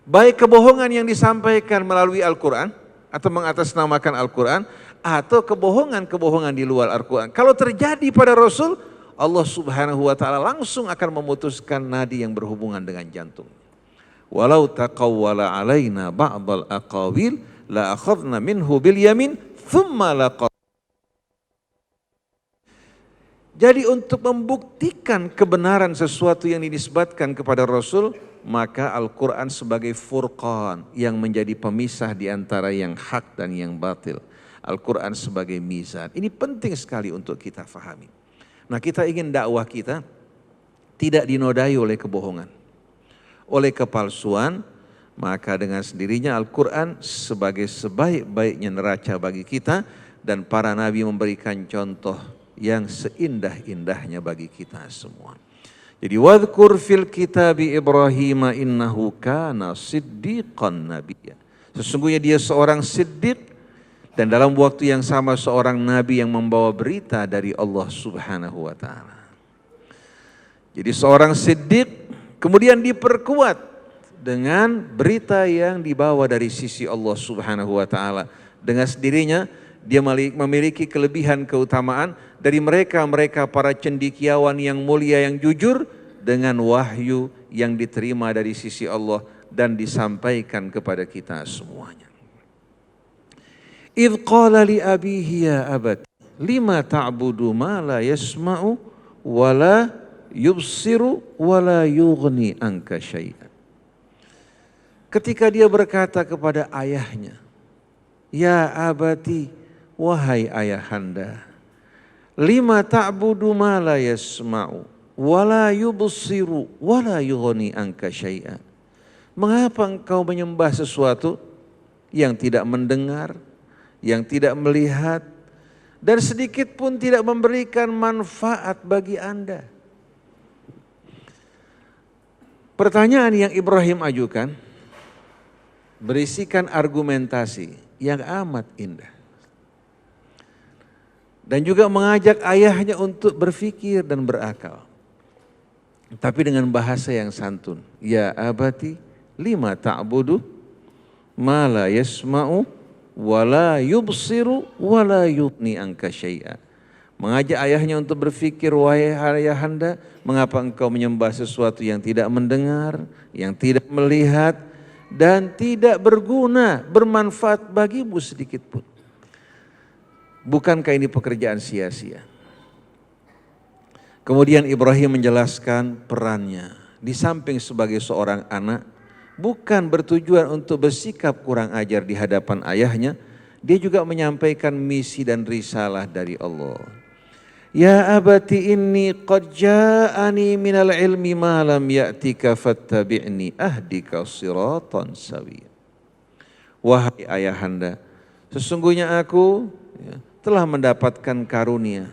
Baik kebohongan yang disampaikan melalui Al-Quran atau mengatasnamakan Al-Quran, atau kebohongan-kebohongan di luar Al-Quran. Kalau terjadi pada Rasul, Allah Subhanahu wa taala langsung akan memutuskan nadi yang berhubungan dengan jantung. Walau taqawwala alaina ba'dal aqawil la akhadna minhu bil yamin thumma laqad. Jadi untuk membuktikan kebenaran sesuatu yang dinisbatkan kepada Rasul, maka Al-Quran sebagai furqan yang menjadi pemisah di antara yang hak dan yang batil. Al-Quran sebagai mizan. Ini penting sekali untuk kita fahami. Nah, kita ingin dakwah kita tidak dinodai oleh kebohongan, oleh kepalsuan, maka dengan sendirinya Al-Quran sebagai sebaik-baiknya neraca bagi kita, dan para nabi memberikan contoh yang seindah-indahnya bagi kita semua. Jadi wadhkur fil kitabi Ibrahim innahu kana siddiqan nabiyya. Sesungguhnya dia seorang siddiq dan dalam waktu yang sama seorang nabi yang membawa berita dari Allah Subhanahu wa taala. Jadi seorang siddiq kemudian diperkuat dengan berita yang dibawa dari sisi Allah Subhanahu wa taala. Dengan sendirinya dia memiliki kelebihan keutamaan dari mereka para cendekiawan yang mulia yang jujur dengan wahyu yang diterima dari sisi Allah dan disampaikan kepada kita semuanya. Idh qala li abihi ya abati lima ta'budu ma la yasma'u wa la yubsiru wa la yughni anka syai'an. Ketika dia berkata kepada ayahnya, ya abati, wahai ayahanda, lima ta'budu ma la yasma'u wa la yubsiru wa la yughni anka syai'an. Mengapa engkau menyembah sesuatu yang tidak mendengar, yang tidak melihat, dan sedikit pun tidak memberikan manfaat bagi Anda? Pertanyaan yang Ibrahim ajukan berisikan argumentasi yang amat indah. Dan juga mengajak ayahnya untuk berfikir dan berakal. Tapi dengan bahasa yang santun. Ya abati lima ta'budu ma la yasma'u wa la yubsiru wa la yughni anka syai'a. Mengajak ayahnya untuk berfikir, wahai ayahanda, mengapa engkau menyembah sesuatu yang tidak mendengar, yang tidak melihat, dan tidak berguna, bermanfaat bagimu sedikit pun. Bukankah ini pekerjaan sia-sia? Kemudian Ibrahim menjelaskan perannya. Di samping sebagai seorang anak, bukan bertujuan untuk bersikap kurang ajar di hadapan ayahnya, dia juga menyampaikan misi dan risalah dari Allah. Ya abati inni qad ja'ani minal ilmi ma lam ya'tika fattabi'ni ahdika siratan sawiyya. Wahai ayahanda, sesungguhnya aku telah mendapatkan karunia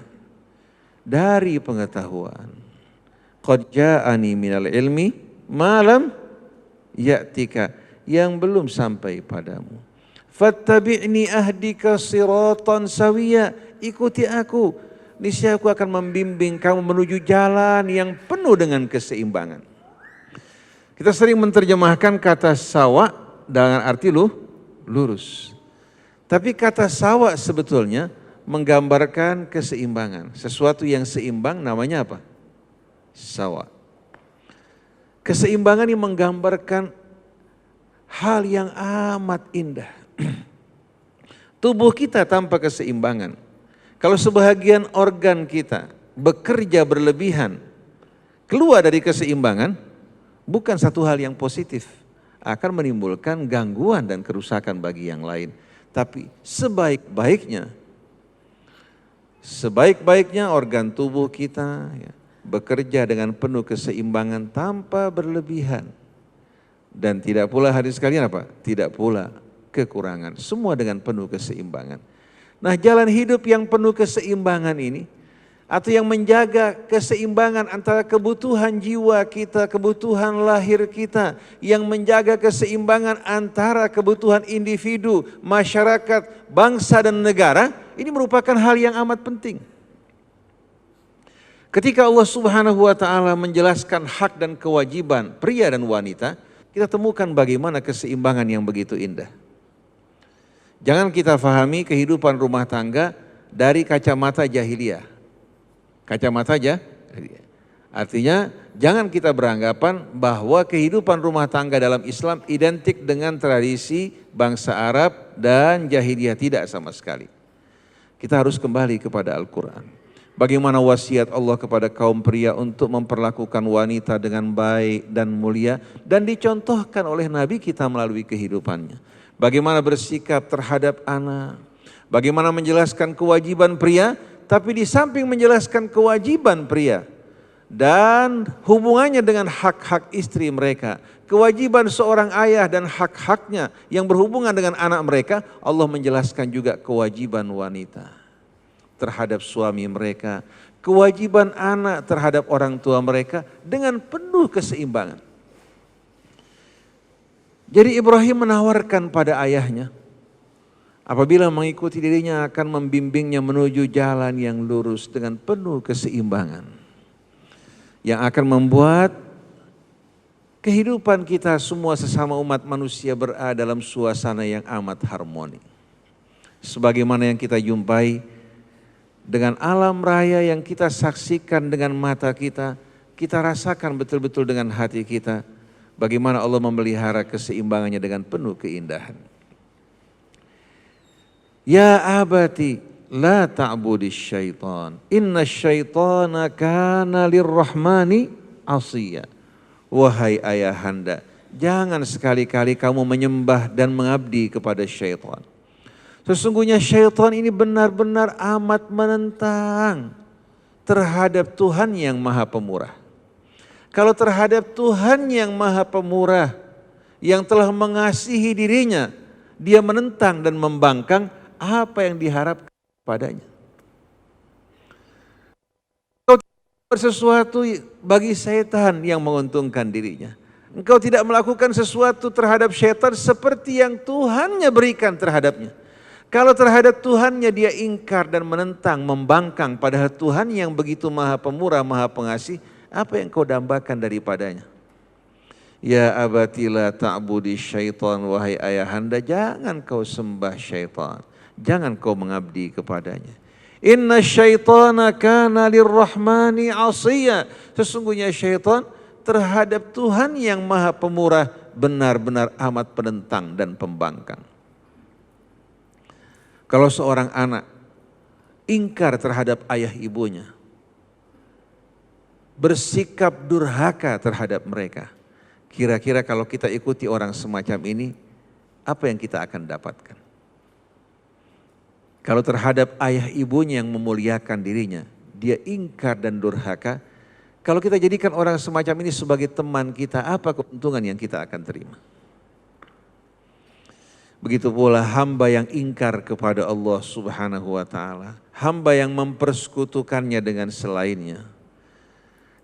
dari pengetahuan. Qad ja'ani minal ilmi ma lam ya'tika, yang belum sampai padamu. Fattabi'ni ahdika siratan sawiyya, ikuti aku. Niscaya aku akan membimbing kamu menuju jalan yang penuh dengan keseimbangan. Kita sering menerjemahkan kata sawa dengan arti lurus. Tapi kata sawa sebetulnya menggambarkan keseimbangan. Sesuatu yang seimbang namanya apa? Sawa. Keseimbangan ini menggambarkan hal yang amat indah. Tubuh kita tanpa keseimbangan, kalau sebahagian organ kita bekerja berlebihan, keluar dari keseimbangan, bukan satu hal yang positif, akan menimbulkan gangguan dan kerusakan bagi yang lain. Tapi sebaik-baiknya organ tubuh kita bekerja dengan penuh keseimbangan tanpa berlebihan. Dan tidak pula hadis sekalian apa? Tidak pula kekurangan, semua dengan penuh keseimbangan. Nah, jalan hidup yang penuh keseimbangan ini, atau yang menjaga keseimbangan antara kebutuhan jiwa kita, kebutuhan lahir kita, yang menjaga keseimbangan antara kebutuhan individu, masyarakat, bangsa dan negara, ini merupakan hal yang amat penting. Ketika Allah Subhanahu wa taala menjelaskan hak dan kewajiban pria dan wanita, Kita temukan bagaimana keseimbangan yang begitu indah. Jangan kita fahami kehidupan rumah tangga dari kacamata jahiliyah. Kacamata jahiliyah. Artinya jangan kita beranggapan bahwa kehidupan rumah tangga dalam Islam identik dengan tradisi bangsa Arab dan jahiliyah, tidak sama sekali. Kita harus kembali kepada Al-Quran. Bagaimana wasiat Allah kepada kaum pria untuk memperlakukan wanita dengan baik dan mulia dan dicontohkan oleh Nabi kita melalui kehidupannya. Bagaimana bersikap terhadap anak, bagaimana menjelaskan kewajiban pria, tapi di samping menjelaskan kewajiban pria dan hubungannya dengan hak-hak istri mereka, kewajiban seorang ayah dan hak-haknya yang berhubungan dengan anak mereka, Allah menjelaskan juga kewajiban wanita terhadap suami mereka, kewajiban anak terhadap orang tua mereka dengan penuh keseimbangan. Jadi Ibrahim menawarkan pada ayahnya, apabila mengikuti dirinya akan membimbingnya menuju jalan yang lurus dengan penuh keseimbangan, yang akan membuat kehidupan kita semua sesama umat manusia berada dalam suasana yang amat harmoni. Sebagaimana yang kita jumpai dengan alam raya yang kita saksikan dengan mata kita, kita rasakan betul-betul dengan hati kita bagaimana Allah memelihara keseimbangannya dengan penuh keindahan. Ya abati la ta'budis syaitan, inna syaitana kana lirrahmani asiyya. Wahai ayahanda, jangan sekali-kali kamu menyembah dan mengabdi kepada syaitan. Sesungguhnya syaitan ini benar-benar amat menentang terhadap Tuhan yang Maha Pemurah. Kalau terhadap Tuhan yang Maha Pemurah, yang telah mengasihi dirinya, dia menentang dan membangkang, apa yang diharapkan padanya? Engkau tidak bersesuatu bagi syaitan yang menguntungkan dirinya. Engkau tidak melakukan sesuatu terhadap syaitan seperti yang Tuhannya berikan terhadapnya. Kalau terhadap Tuhannya dia ingkar dan menentang, membangkang, padahal Tuhan yang begitu Maha Pemurah, Maha Pengasih, apa yang kau dambakan daripadanya? Ya abati la ta'budi syaitan, wahai ayahanda, jangan kau sembah syaitan, jangan kau mengabdi kepadanya. Inna syaitana kana lirrahmani asiyya. Sesungguhnya syaitan terhadap Tuhan yang Maha Pemurah benar-benar amat penentang dan pembangkang. Kalau seorang anak ingkar terhadap ayah ibunya, bersikap durhaka terhadap mereka, kira-kira kalau kita ikuti orang semacam ini, apa yang kita akan dapatkan? Kalau terhadap ayah ibunya yang memuliakan dirinya, dia ingkar dan durhaka, kalau kita jadikan orang semacam ini sebagai teman kita, apa keuntungan yang kita akan terima? Begitu pula hamba yang ingkar kepada Allah Subhanahu wa ta'ala, hamba yang mempersekutukannya dengan selainnya.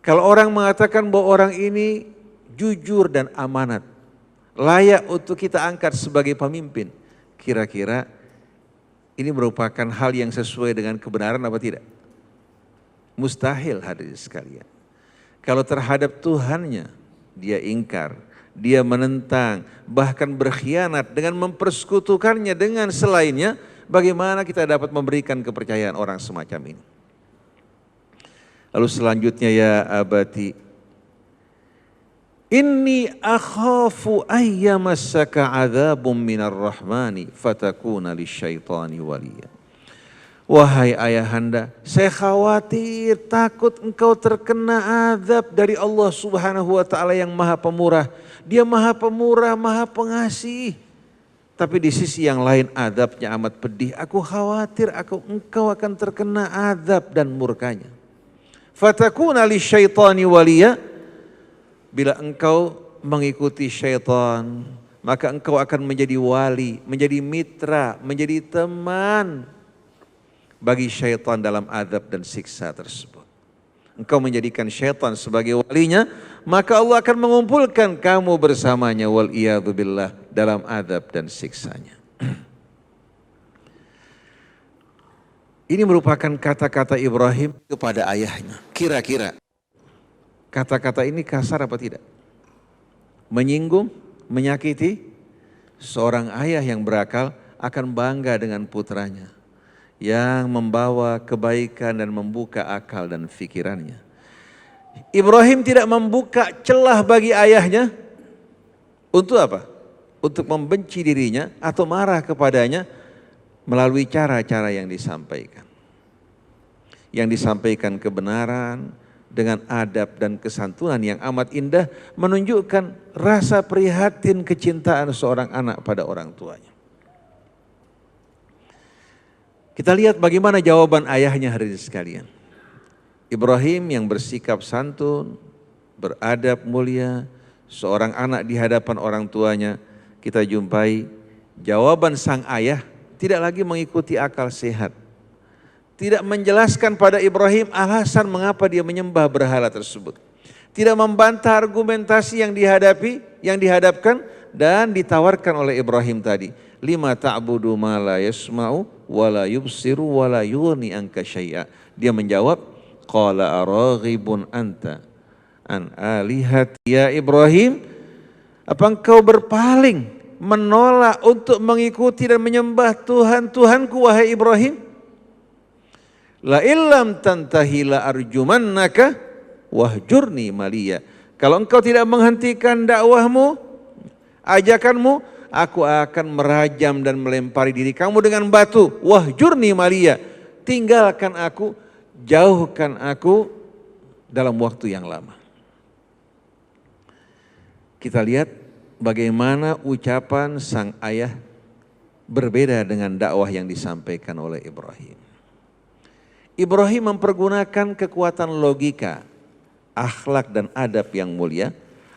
Kalau orang mengatakan bahwa orang ini jujur dan amanat, layak untuk kita angkat sebagai pemimpin, kira-kira ini merupakan hal yang sesuai dengan kebenaran apa tidak? Mustahil, hadirin sekalian. Kalau terhadap Tuhannya dia ingkar, dia menentang, bahkan berkhianat dengan mempersekutukannya dengan selainnya, bagaimana kita dapat memberikan kepercayaan orang semacam ini? Lalu selanjutnya, ya abati, inni akhafu ayyamassaka adzabum minar rahmani fatakuna lisyaitani waliya. Wahai ayahanda, saya khawatir, takut engkau terkena azab dari Allah Subhanahu wa ta'ala yang Maha Pemurah. Dia Maha Pemurah, Maha Pengasih. Tapi di sisi yang lain azabnya amat pedih. Aku khawatir engkau akan terkena azab dan murkanya. Fatakuna lisyaitani waliya. Bila engkau mengikuti syaitan, maka engkau akan menjadi wali, menjadi mitra, menjadi teman bagi syaitan dalam azab dan siksa tersebut. Engkau menjadikan syaitan sebagai walinya, maka Allah akan mengumpulkan kamu bersamanya wal'iyadzubillah dalam azab dan siksanya. Ini merupakan kata-kata Ibrahim kepada ayahnya. Kira-kira kata-kata ini kasar apa tidak? menyinggung, menyakiti, seorang ayah yang berakal akan bangga dengan putranya yang membawa kebaikan dan membuka akal dan pikirannya. Ibrahim tidak membuka celah bagi ayahnya untuk apa? Untuk membenci dirinya atau marah kepadanya melalui cara-cara yang disampaikan. Yang disampaikan kebenaran dengan adab dan kesantunan yang amat indah menunjukkan rasa prihatin kecintaan seorang anak pada orang tuanya. Kita lihat bagaimana jawaban ayahnya hari ini sekalian. Ibrahim yang bersikap santun, beradab mulia, seorang anak di hadapan orang tuanya, kita jumpai jawaban sang ayah tidak lagi mengikuti akal sehat. Tidak menjelaskan pada Ibrahim alasan mengapa dia menyembah berhala tersebut. Tidak membantah argumentasi yang dihadapkan dan ditawarkan oleh Ibrahim tadi. Lima ta'budu ma la yasma'u wa la yubsiru wa la yughni anka syai'a. Dia menjawab, qala araghibun anta an alihati ya Ibrahim, apa engkau berpaling menolak untuk mengikuti dan menyembah Tuhanku wahai Ibrahim? La illam tantahi la arjumannaka wahjurni maliya. Kalau engkau tidak menghentikan dakwahmu, ajakanmu, aku akan merajam dan melempari diri kamu dengan batu. Wahjurni maliya. Tinggalkan aku, jauhkan aku dalam waktu yang lama. Kita lihat bagaimana ucapan sang ayah berbeda dengan dakwah yang disampaikan oleh Ibrahim. Ibrahim mempergunakan kekuatan logika, akhlak dan adab yang mulia.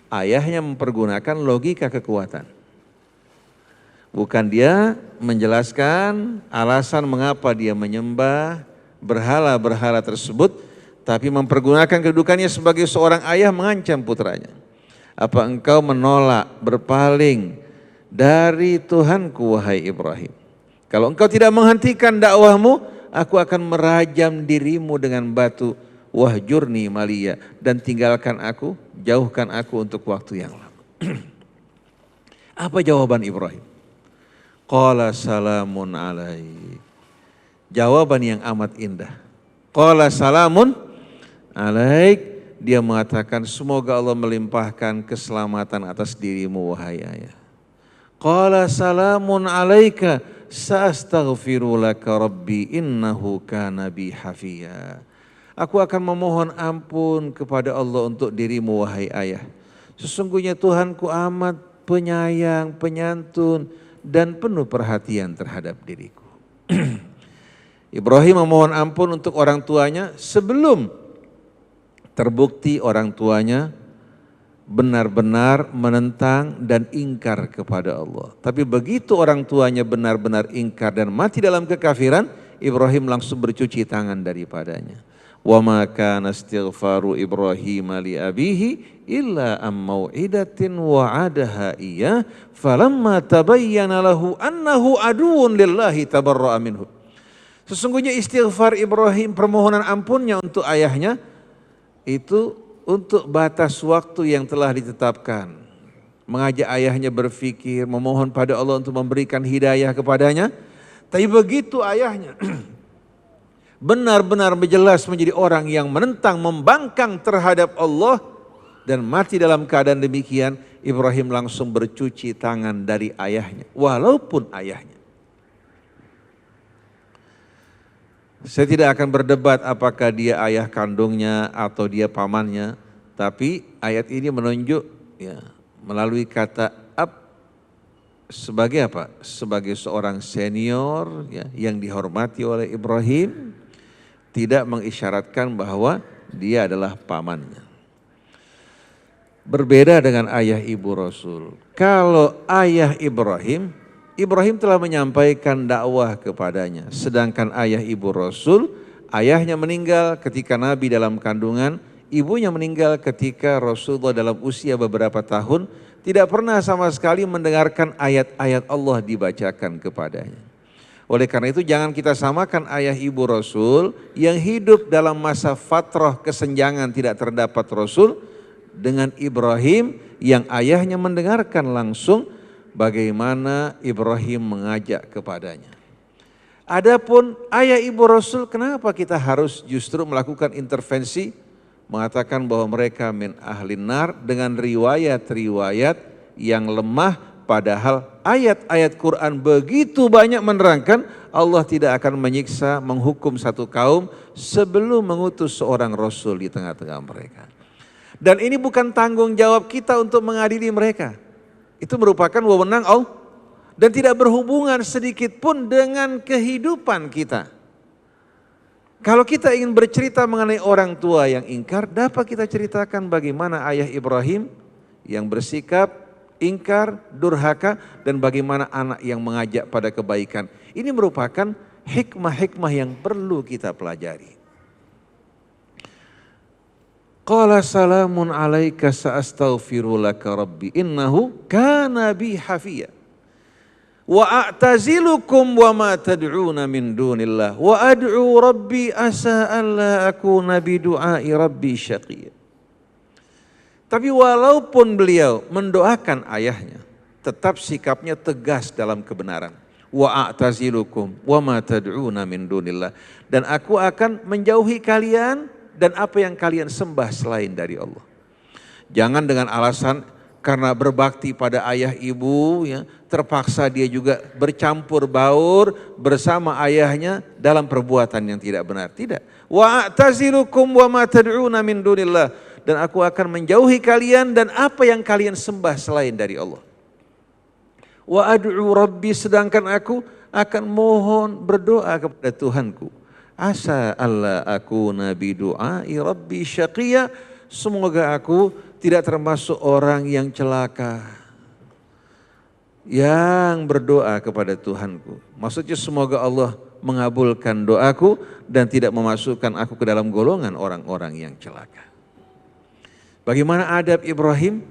Ayahnya mempergunakan logika kekuatan. Bukan dia menjelaskan alasan mengapa dia menyembah berhala-berhala tersebut, tapi mempergunakan kedudukannya sebagai seorang ayah mengancam putranya. Apa engkau menolak, berpaling dari Tuhanku wahai Ibrahim? Kalau engkau tidak menghentikan dakwahmu, aku akan merajam dirimu dengan batu. Wahjurni maliya, dan tinggalkan aku, jauhkan aku untuk waktu yang lama. Apa jawaban Ibrahim? Qala salamun alaik. Jawaban yang amat indah. Qala salamun alaik. Dia mengatakan semoga Allah melimpahkan keselamatan atas dirimu wahai ayah. Qala salamun alaika sa'astaghfiru laka rabbi innahu kana bi hafiya. Aku akan memohon ampun kepada Allah untuk dirimu wahai ayah. Sesungguhnya Tuhanku amat penyayang, penyantun dan penuh perhatian terhadap diriku. Ibrahim memohon ampun untuk orang tuanya sebelum terbukti orang tuanya benar-benar menentang dan ingkar kepada Allah. Tapi begitu orang tuanya benar-benar ingkar dan mati dalam kekafiran, Ibrahim langsung bercuci tangan daripadanya. Wa ma kana istighfaru Ibrahim li abihi illa am mau'idatin wa'adaha iyyah falamma tabayyana lahu annahu aduwwun lillahi tabarra'a minhu. Sesungguhnya istighfar Ibrahim, permohonan ampunnya untuk ayahnya itu untuk batas waktu yang telah ditetapkan. Mengajak ayahnya berfikir, memohon pada Allah untuk memberikan hidayah kepadanya. Tapi begitu ayahnya benar-benar jelas menjadi orang yang menentang, membangkang terhadap Allah dan mati dalam keadaan demikian, Ibrahim langsung bercuci tangan dari ayahnya, walaupun ayahnya. Saya tidak akan berdebat apakah dia ayah kandungnya atau dia pamannya, tapi ayat ini menunjuk ya, melalui kata ab sebagai apa? Sebagai seorang senior ya, yang dihormati oleh Ibrahim, tidak mengisyaratkan bahwa dia adalah pamannya. Berbeda dengan ayah ibu Rasul. Kalau ayah Ibrahim telah menyampaikan dakwah kepadanya. Sedangkan ayah ibu Rasul, ayahnya meninggal ketika Nabi dalam kandungan, ibunya meninggal ketika Rasulullah dalam usia beberapa tahun, tidak pernah sama sekali mendengarkan ayat-ayat Allah dibacakan kepadanya. Oleh karena itu jangan kita samakan ayah ibu Rasul yang hidup dalam masa fatrah kesenjangan tidak terdapat Rasul dengan Ibrahim yang ayahnya mendengarkan langsung bagaimana Ibrahim mengajak kepadanya. Adapun ayah ibu Rasul, kenapa kita harus justru melakukan intervensi mengatakan bahwa mereka min ahlin nar dengan riwayat-riwayat yang lemah, padahal ayat-ayat Quran begitu banyak menerangkan Allah tidak akan menyiksa, menghukum satu kaum sebelum mengutus seorang Rasul di tengah-tengah mereka. Dan ini bukan tanggung jawab kita untuk mengadili mereka. Itu merupakan wewenang Allah dan tidak berhubungan sedikit pun dengan kehidupan kita. Kalau kita ingin bercerita mengenai orang tua yang ingkar, dapat kita ceritakan bagaimana ayah Ibrahim yang bersikap ingkar, durhaka, dan bagaimana anak yang mengajak pada kebaikan. Ini merupakan hikmah-hikmah yang perlu kita pelajari. Qala salamun alaika sa'astaghfiru laka rabbi innahu kana bi hafiya. Wa a'tazilukum wa ma tad'una min dunillah wa ad'u rabbi asa alla akuna bi du'ai rabbi syaqiyya. Tapi walaupun beliau mendoakan ayahnya, tetap sikapnya tegas dalam kebenaran. Wa a'tazilukum wa ma tad'una min dunillah, dan aku akan menjauhi kalian dan apa yang kalian sembah selain dari Allah. Jangan dengan alasan karena berbakti pada ayah ibu, ya, terpaksa dia juga bercampur baur bersama ayahnya dalam perbuatan yang tidak benar. Tidak. Wa a'tazilukum wa ma tad'una min dunillah, dan aku akan menjauhi kalian dan apa yang kalian sembah selain dari Allah. Wa ad'u rabbi, sedangkan aku akan mohon berdoa kepada Tuhanku. Asa alla akuna bi du'ai rabbi syaqiyya, semoga aku tidak termasuk orang yang celaka yang berdoa kepada Tuhanku. Maksudnya semoga Allah mengabulkan doaku dan tidak memasukkan aku ke dalam golongan orang-orang yang celaka. Bagaimana adab Ibrahim?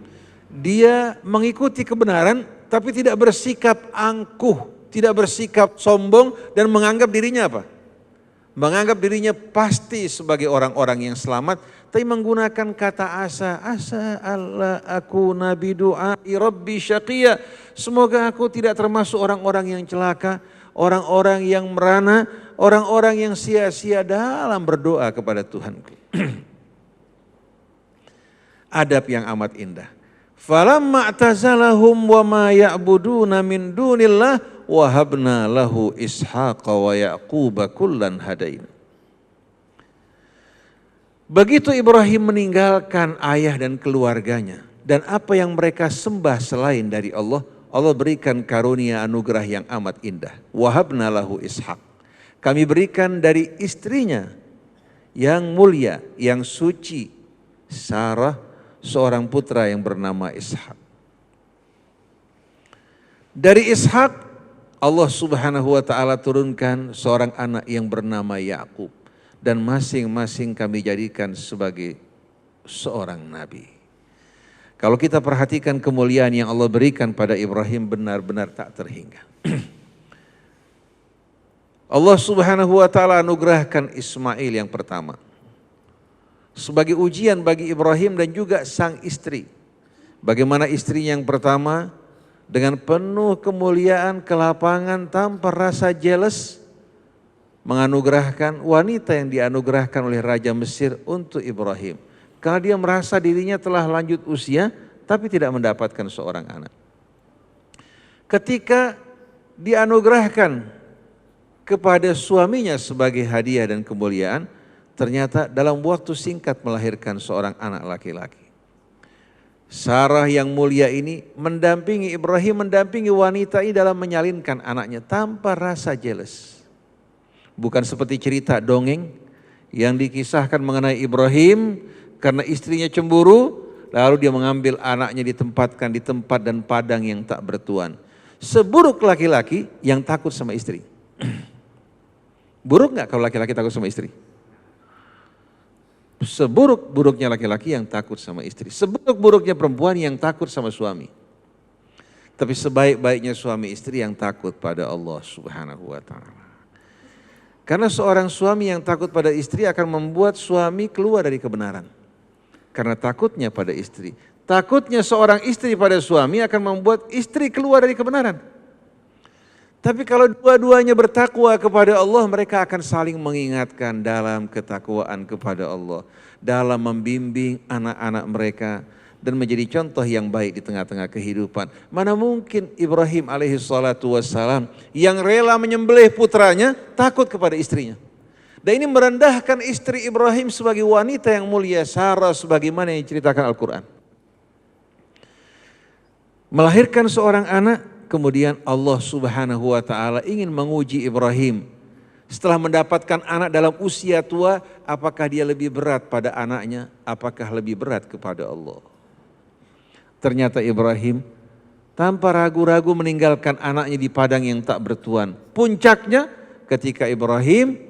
Dia mengikuti kebenaran tapi tidak bersikap angkuh, tidak bersikap sombong dan menganggap dirinya apa? Menganggap dirinya pasti sebagai orang-orang yang selamat, tapi menggunakan kata asa alla aku nabi du'ai rabbi syaqiyya. Semoga aku tidak termasuk orang-orang yang celaka, orang-orang yang merana, orang-orang yang sia-sia dalam berdoa kepada Tuhanku. Adab yang amat indah. Falamma i'tazalahum wa ma ya'buduna min dunillah wahabna lahu ishaqa wa yaquba kullan hadaina. Begitu Ibrahim meninggalkan ayah dan keluarganya dan apa yang mereka sembah selain dari Allah, Allah berikan karunia anugerah yang amat indah. Wahabna lahu ishaq. Kami berikan dari istrinya yang mulia, yang suci, Sarah, seorang putra yang bernama Ishak. Dari Ishak Allah Subhanahu wa taala turunkan seorang anak yang bernama Yakub, dan masing-masing kami jadikan sebagai seorang nabi. Kalau kita perhatikan kemuliaan yang Allah berikan pada Ibrahim benar-benar tak terhingga. Allah Subhanahu wa taala anugerahkan Ismail yang pertama sebagai ujian bagi Ibrahim dan juga sang istri. Bagaimana istrinya yang pertama dengan penuh kemuliaan, kelapangan, tanpa rasa jealous, menganugerahkan wanita yang dianugerahkan oleh Raja Mesir untuk Ibrahim. Karena dia merasa dirinya telah lanjut usia, tapi tidak mendapatkan seorang anak. Ketika dianugerahkan kepada suaminya sebagai hadiah dan kemuliaan, ternyata dalam waktu singkat melahirkan seorang anak laki-laki. Sarah yang mulia ini mendampingi Ibrahim, mendampingi wanita ini dalam menyalinkan anaknya tanpa rasa jealous. Bukan seperti cerita dongeng yang dikisahkan mengenai Ibrahim karena istrinya cemburu, lalu dia mengambil anaknya ditempatkan di tempat dan padang yang tak bertuan. Seburuk laki-laki yang takut sama istri. Buruk gak kalau laki-laki takut sama istri? Seburuk-buruknya laki-laki yang takut sama istri. Seburuk-buruknya perempuan yang takut sama suami. Tapi sebaik-baiknya suami istri yang takut pada Allah Subhanahu wa ta'ala. Karena seorang suami yang takut pada istri akan membuat suami keluar dari kebenaran. Karena takutnya pada istri. Takutnya seorang istri pada suami akan membuat istri keluar dari kebenaran. Tapi kalau dua-duanya bertakwa kepada Allah, mereka akan saling mengingatkan dalam ketakwaan kepada Allah, dalam membimbing anak-anak mereka dan menjadi contoh yang baik di tengah-tengah kehidupan. Mana mungkin Ibrahim alaihissalatu wassalam yang rela menyembelih putranya takut kepada istrinya. Dan ini merendahkan istri Ibrahim sebagai wanita yang mulia, Sarah sebagaimana yang diceritakan Al-Quran. Melahirkan seorang anak, kemudian Allah Subhanahu wa taala ingin menguji Ibrahim. Setelah mendapatkan anak dalam usia tua, apakah dia lebih berat pada anaknya, apakah lebih berat kepada Allah. Ternyata Ibrahim tanpa ragu-ragu meninggalkan anaknya di padang yang tak bertuan. Puncaknya ketika Ibrahim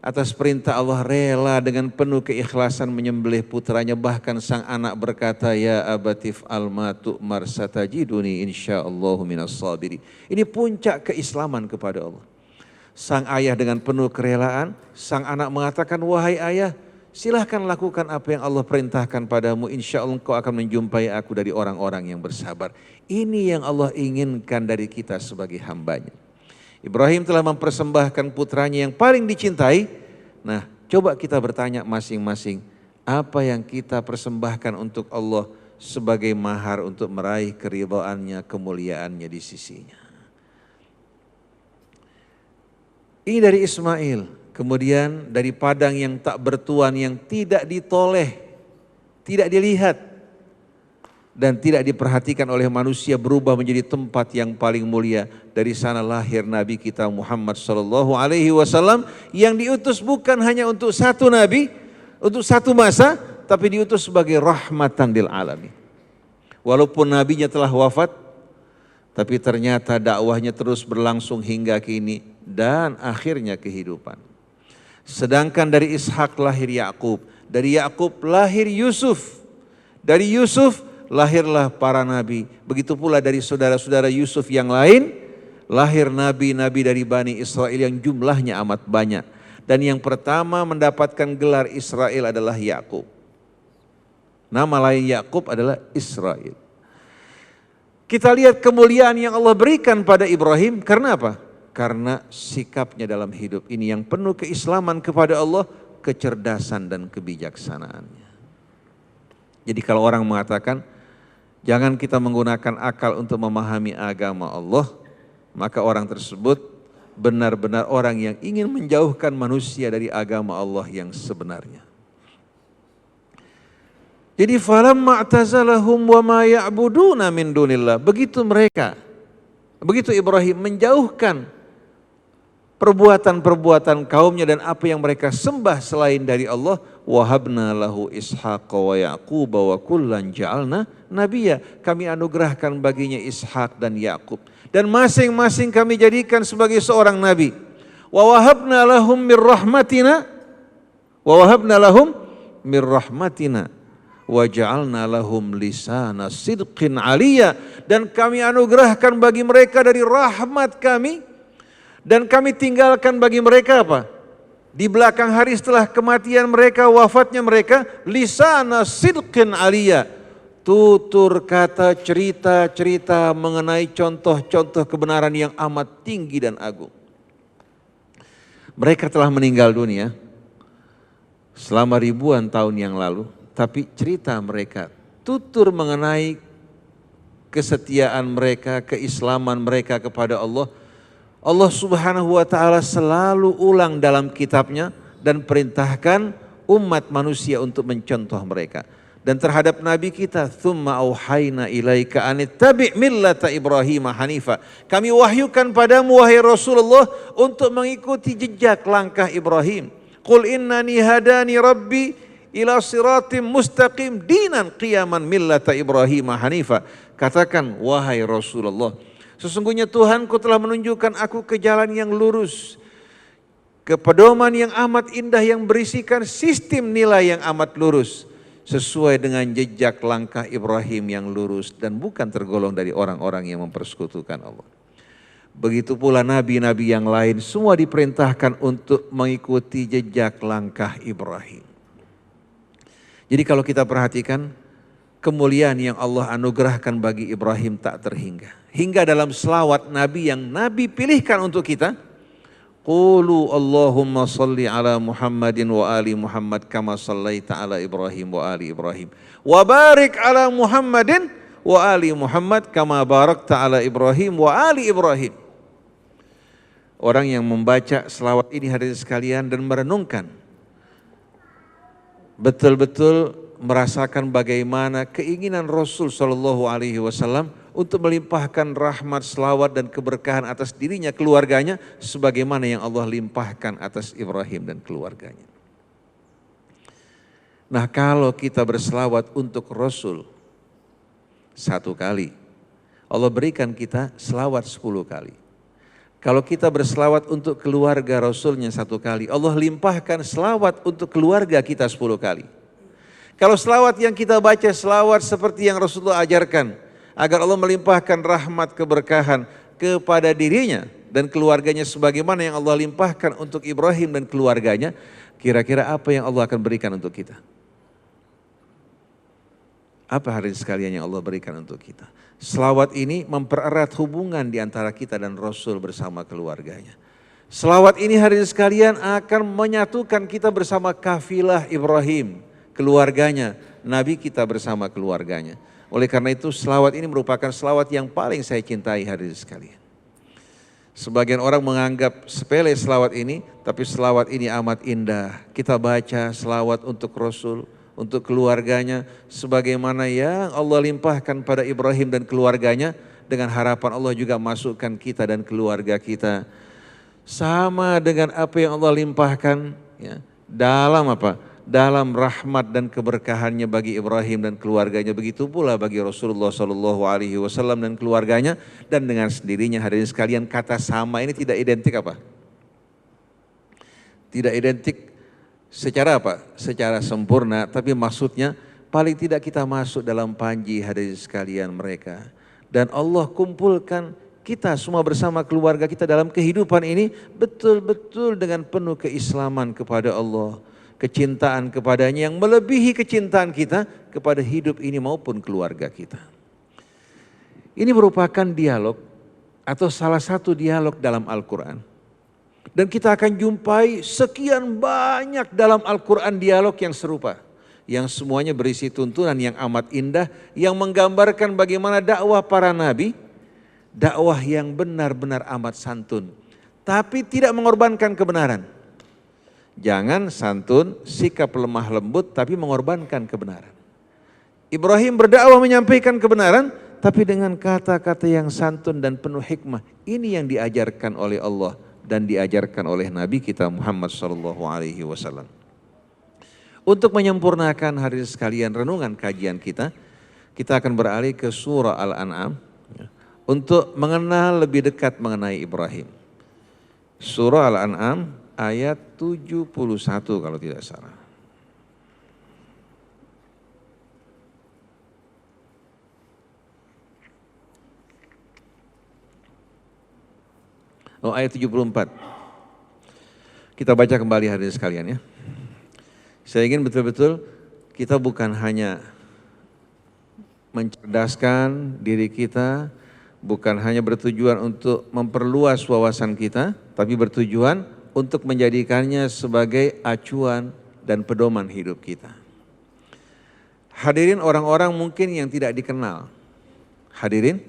atas perintah Allah rela dengan penuh keikhlasan menyembelih putranya, bahkan sang anak berkata, ya abatif alma tu'mar satajiduni insyaallahu minas sabirin. Ini puncak keislaman kepada Allah. Sang ayah dengan penuh kerelaan, sang anak mengatakan, wahai ayah, silahkan lakukan apa yang Allah perintahkan padamu, insya Allah engkau akan menjumpai aku dari orang-orang yang bersabar. Ini yang Allah inginkan dari kita sebagai hambanya. Ibrahim telah mempersembahkan putranya yang paling dicintai. Nah, coba kita bertanya masing-masing, apa yang kita persembahkan untuk Allah sebagai mahar untuk meraih keridhaannya, kemuliaannya di sisinya. Ini dari Ismail, kemudian dari padang yang tak bertuan, yang tidak ditoleh, tidak dilihat, dan tidak diperhatikan oleh manusia, berubah menjadi tempat yang paling mulia. Dari sana lahir Nabi kita Muhammad SAW yang diutus bukan hanya untuk satu Nabi, untuk satu masa, tapi diutus sebagai rahmatan lil alamin. Walaupun Nabinya telah wafat, tapi ternyata dakwahnya terus berlangsung hingga kini dan akhirnya kehidupan. Sedangkan dari Ishak lahir Yakub, dari Yakub lahir Yusuf, dari Yusuf lahirlah para nabi. Begitu pula dari saudara-saudara Yusuf yang lain, lahir nabi-nabi dari Bani Israel yang jumlahnya amat banyak. Dan yang pertama mendapatkan gelar Israel adalah Yakub. Nama lain Yakub adalah Israel. Kita lihat kemuliaan yang Allah berikan pada Ibrahim karena apa? Karena sikapnya dalam hidup ini yang penuh keislaman kepada Allah, kecerdasan dan kebijaksanaannya. Jadi kalau orang mengatakan, jangan kita menggunakan akal untuk memahami agama Allah, maka orang tersebut benar-benar orang yang ingin menjauhkan manusia dari agama Allah yang sebenarnya. Jadi falamma i'tazalahum wa ma ya'buduna min dunillah, begitu Ibrahim menjauhkan perbuatan-perbuatan kaumnya dan apa yang mereka sembah selain dari Allah, wahabna lahu ishaqa wa yaquba wa kullan ja'alna nabiyya, kami anugerahkan baginya Ishak dan Yakub dan masing-masing kami jadikan sebagai seorang nabi. Wa wahabna lahum mir rahmatina wa ja'alna lahum lisana sidqin aliyya, dan kami anugerahkan bagi mereka dari rahmat kami, dan kami tinggalkan bagi mereka apa? Di belakang hari setelah kematian mereka, wafatnya mereka, lisana sidqin aliyya, tutur kata, cerita-cerita mengenai contoh-contoh kebenaran yang amat tinggi dan agung. Mereka telah meninggal dunia selama ribuan tahun yang lalu, tapi cerita mereka, tutur mengenai kesetiaan mereka, keislaman mereka kepada Allah, Allah Subhanahu wa taala selalu ulang dalam kitabnya dan perintahkan umat manusia untuk mencontoh mereka. Dan terhadap Nabi kita, tsumma auhayna ilaika anittabi' millata Ibrahim hanifa. Kami wahyukan padamu wahai Rasulullah untuk mengikuti jejak langkah Ibrahim. Qul innani hadani rabbi ila siratim mustaqim dinan qiyaman millata Ibrahim hanifa. Katakan wahai Rasulullah, sesungguhnya Tuhanku telah menunjukkan aku ke jalan yang lurus, ke pedoman yang amat indah yang berisikan sistem nilai yang amat lurus, sesuai dengan jejak langkah Ibrahim yang lurus dan bukan tergolong dari orang-orang yang mempersekutukan Allah. Begitu pula nabi-nabi yang lain semua diperintahkan untuk mengikuti jejak langkah Ibrahim. Jadi kalau kita perhatikan, kemuliaan yang Allah anugerahkan bagi Ibrahim tak terhingga. Hingga dalam selawat Nabi yang Nabi pilihkan untuk kita, Qulu Allahumma salli ala Muhammadin wa ali Muhammad kama sallaita ala Ibrahim wa ali Ibrahim. Wa barik ala Muhammadin wa ali Muhammad kama barakta ala Ibrahim wa ali Ibrahim. Orang yang membaca selawat ini hadirin sekalian dan merenungkan, betul-betul merasakan bagaimana keinginan Rasul Shallallahu Alaihi Wasallam untuk melimpahkan rahmat, selawat dan keberkahan atas dirinya, keluarganya, sebagaimana yang Allah limpahkan atas Ibrahim dan keluarganya. Nah, kalau kita berselawat untuk Rasul 1 kali, Allah berikan kita selawat 10 kali. Kalau kita berselawat untuk keluarga Rasulnya 1 kali, Allah limpahkan selawat untuk keluarga kita 10 kali. Kalau selawat yang kita baca selawat seperti yang Rasulullah ajarkan, agar Allah melimpahkan rahmat keberkahan kepada dirinya dan keluarganya sebagaimana yang Allah limpahkan untuk Ibrahim dan keluarganya, kira-kira apa yang Allah akan berikan untuk kita? Apa hari sekalian yang Allah berikan untuk kita? Selawat ini mempererat hubungan di antara kita dan Rasul bersama keluarganya. Selawat ini hari sekalian akan menyatukan kita bersama kafilah Ibrahim, keluarganya, Nabi kita bersama keluarganya. Oleh karena itu selawat ini merupakan selawat yang paling saya cintai hadirin sekalian. Sebagian orang menganggap sepele selawat ini, tapi selawat ini amat indah. Kita baca selawat untuk Rasul, untuk keluarganya, sebagaimana yang Allah limpahkan pada Ibrahim dan keluarganya, dengan harapan Allah juga masukkan kita dan keluarga kita sama dengan apa yang Allah limpahkan ya, dalam apa? Dalam rahmat dan keberkahannya bagi Ibrahim dan keluarganya, begitu pula bagi Rasulullah Shallallahu Alaihi Wasallam dan keluarganya. Dan dengan sendirinya hadirin sekalian, kata sama ini tidak identik apa? Tidak identik secara apa? Secara sempurna, tapi maksudnya paling tidak kita masuk dalam panji hadirin sekalian mereka. Dan Allah kumpulkan kita semua bersama keluarga kita dalam kehidupan ini betul-betul dengan penuh keislaman kepada Allah. Kecintaan kepadanya yang melebihi kecintaan kita kepada hidup ini maupun keluarga kita. Ini merupakan dialog atau salah satu dialog dalam Al-Quran. Dan kita akan jumpai sekian banyak dalam Al-Quran dialog yang serupa. Yang semuanya berisi tuntunan yang amat indah, yang menggambarkan bagaimana dakwah para nabi, dakwah yang benar-benar amat santun. Tapi tidak mengorbankan kebenaran. Jangan santun, sikap lemah lembut, tapi mengorbankan kebenaran. Ibrahim berdakwah menyampaikan kebenaran, tapi dengan kata-kata yang santun dan penuh hikmah. Ini yang diajarkan oleh Allah dan diajarkan oleh Nabi kita Muhammad SAW. Untuk menyempurnakan hari sekalian renungan kajian kita akan beralih ke surah Al-An'am untuk mengenal lebih dekat mengenai Ibrahim. Surah Al-An'am ayat 71 kalau tidak salah. Oh, ayat 74. Kita baca kembali hadirin sekalian ya. Saya ingin betul-betul kita bukan hanya mencerdaskan diri kita, bukan hanya bertujuan untuk memperluas wawasan kita, tapi bertujuan untuk menjadikannya sebagai acuan dan pedoman hidup kita. Hadirin orang-orang mungkin yang tidak dikenal. Hadirin,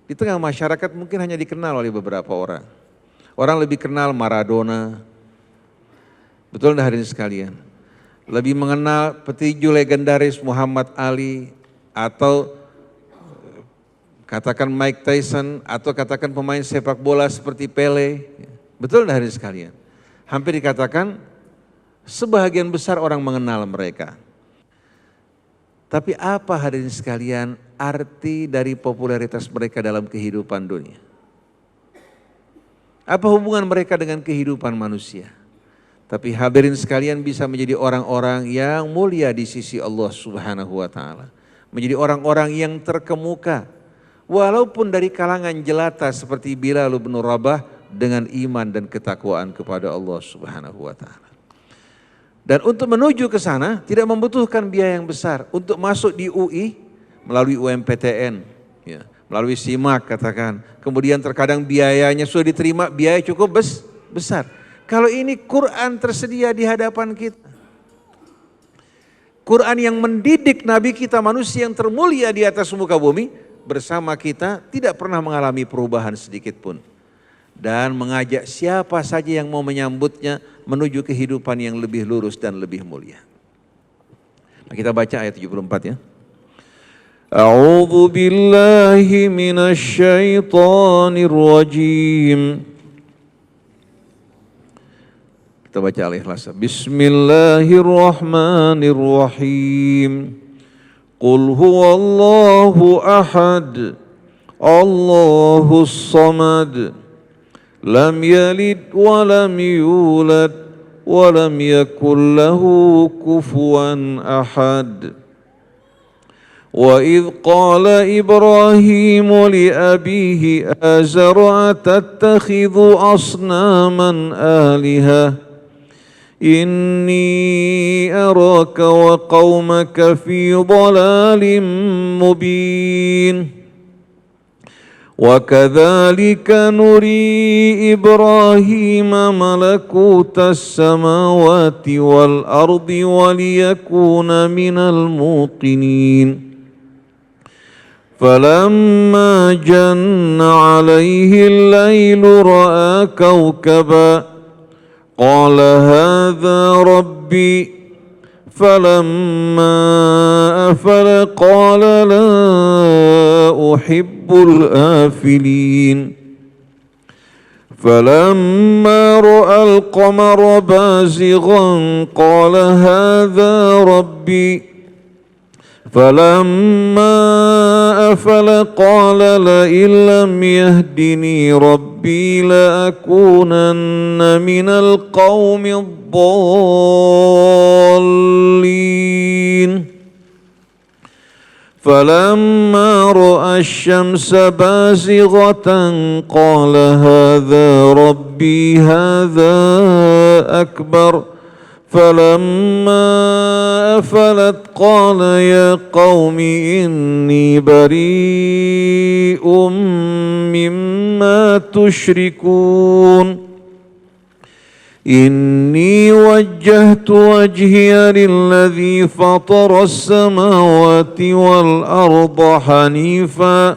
di tengah masyarakat mungkin hanya dikenal oleh beberapa orang. Orang lebih kenal Maradona, betul enggak hadirin sekalian? Lebih mengenal petinju legendaris Muhammad Ali, atau katakan Mike Tyson, atau katakan pemain sepak bola seperti Pele. Betul enggak hadirin sekalian? Hampir dikatakan sebagian besar orang mengenal mereka. Tapi apa hadirin sekalian arti dari popularitas mereka dalam kehidupan dunia? Apa hubungan mereka dengan kehidupan manusia? Tapi hadirin sekalian bisa menjadi orang-orang yang mulia di sisi Allah Subhanahu wa taala. Menjadi orang-orang yang terkemuka walaupun dari kalangan jelata seperti Bilal bin Rabah dengan iman dan ketakwaan kepada Allah Subhanahu wa taala. Dan untuk menuju ke sana tidak membutuhkan biaya yang besar. Untuk masuk di UI melalui UMPTN, ya, melalui SIMAK katakan. Kemudian terkadang biayanya sudah diterima, biaya cukup besar. Kalau ini Quran tersedia di hadapan kita. Quran yang mendidik Nabi kita, manusia yang termulia di atas muka bumi, bersama kita tidak pernah mengalami perubahan sedikit pun. Dan mengajak siapa saja yang mau menyambutnya menuju kehidupan yang lebih lurus dan lebih mulia. Nah, kita baca ayat 74 ya. A'udzu billahi minasy syaithanir rajim. Kita baca Al-Ikhlas. Bismillahirrahmanirrahim. Qul huwallahu ahad. Allahus samad. Lam yalid wa lam yulad wa lam yakul lahu kufuwan ahad. Wa idh qala Ibrahim li abihi azara tattakhidhu asnaman alihah inni araka wa qaumaka fi dhalalin mubin. وَكَذَلِكَ نُرِي إِبْرَاهِيمَ مَلَكُوتَ السَّمَاوَاتِ وَالْأَرْضِ وَلِيَكُونَ مِنَ الْمُوقِنِينَ فَلَمَّا جَنَّ عَلَيْهِ اللَّيْلُ رَأَى كَوْكَبًا قَالَ هَذَا رَبِّي فَلَمَّا أَفَلَ قَالَ لَا أُحِبُّ الْآفِلِينَ فَلَمَّا رَأَى الْقَمَرَ بَازِغًا قَالَ هَذَا رَبِّي فَلَمَّا أَفَلَ قَالَ لَئِن لَّمْ يَهْدِنِي رَبِّي لَأَكُونَنَّ مِنَ الْقَوْمِ الضَّالِّينَ فَلَمَّا رَأَى الشَّمْسَ بَازِغَةً قَالَ هَذَا رَبِّي هَذَا أَكْبَرُ فَلَمَّا أَفَلَتْ قَالَ يَا قَوْمِ إِنِّي بَرِيءٌ مِّمَّا تُشْرِكُونَ إِنِّي وَجَّهْتُ وَجْهِيَ لِلَّذِي فَطَرَ السَّمَاوَاتِ وَالْأَرْضَ حَنِيفًا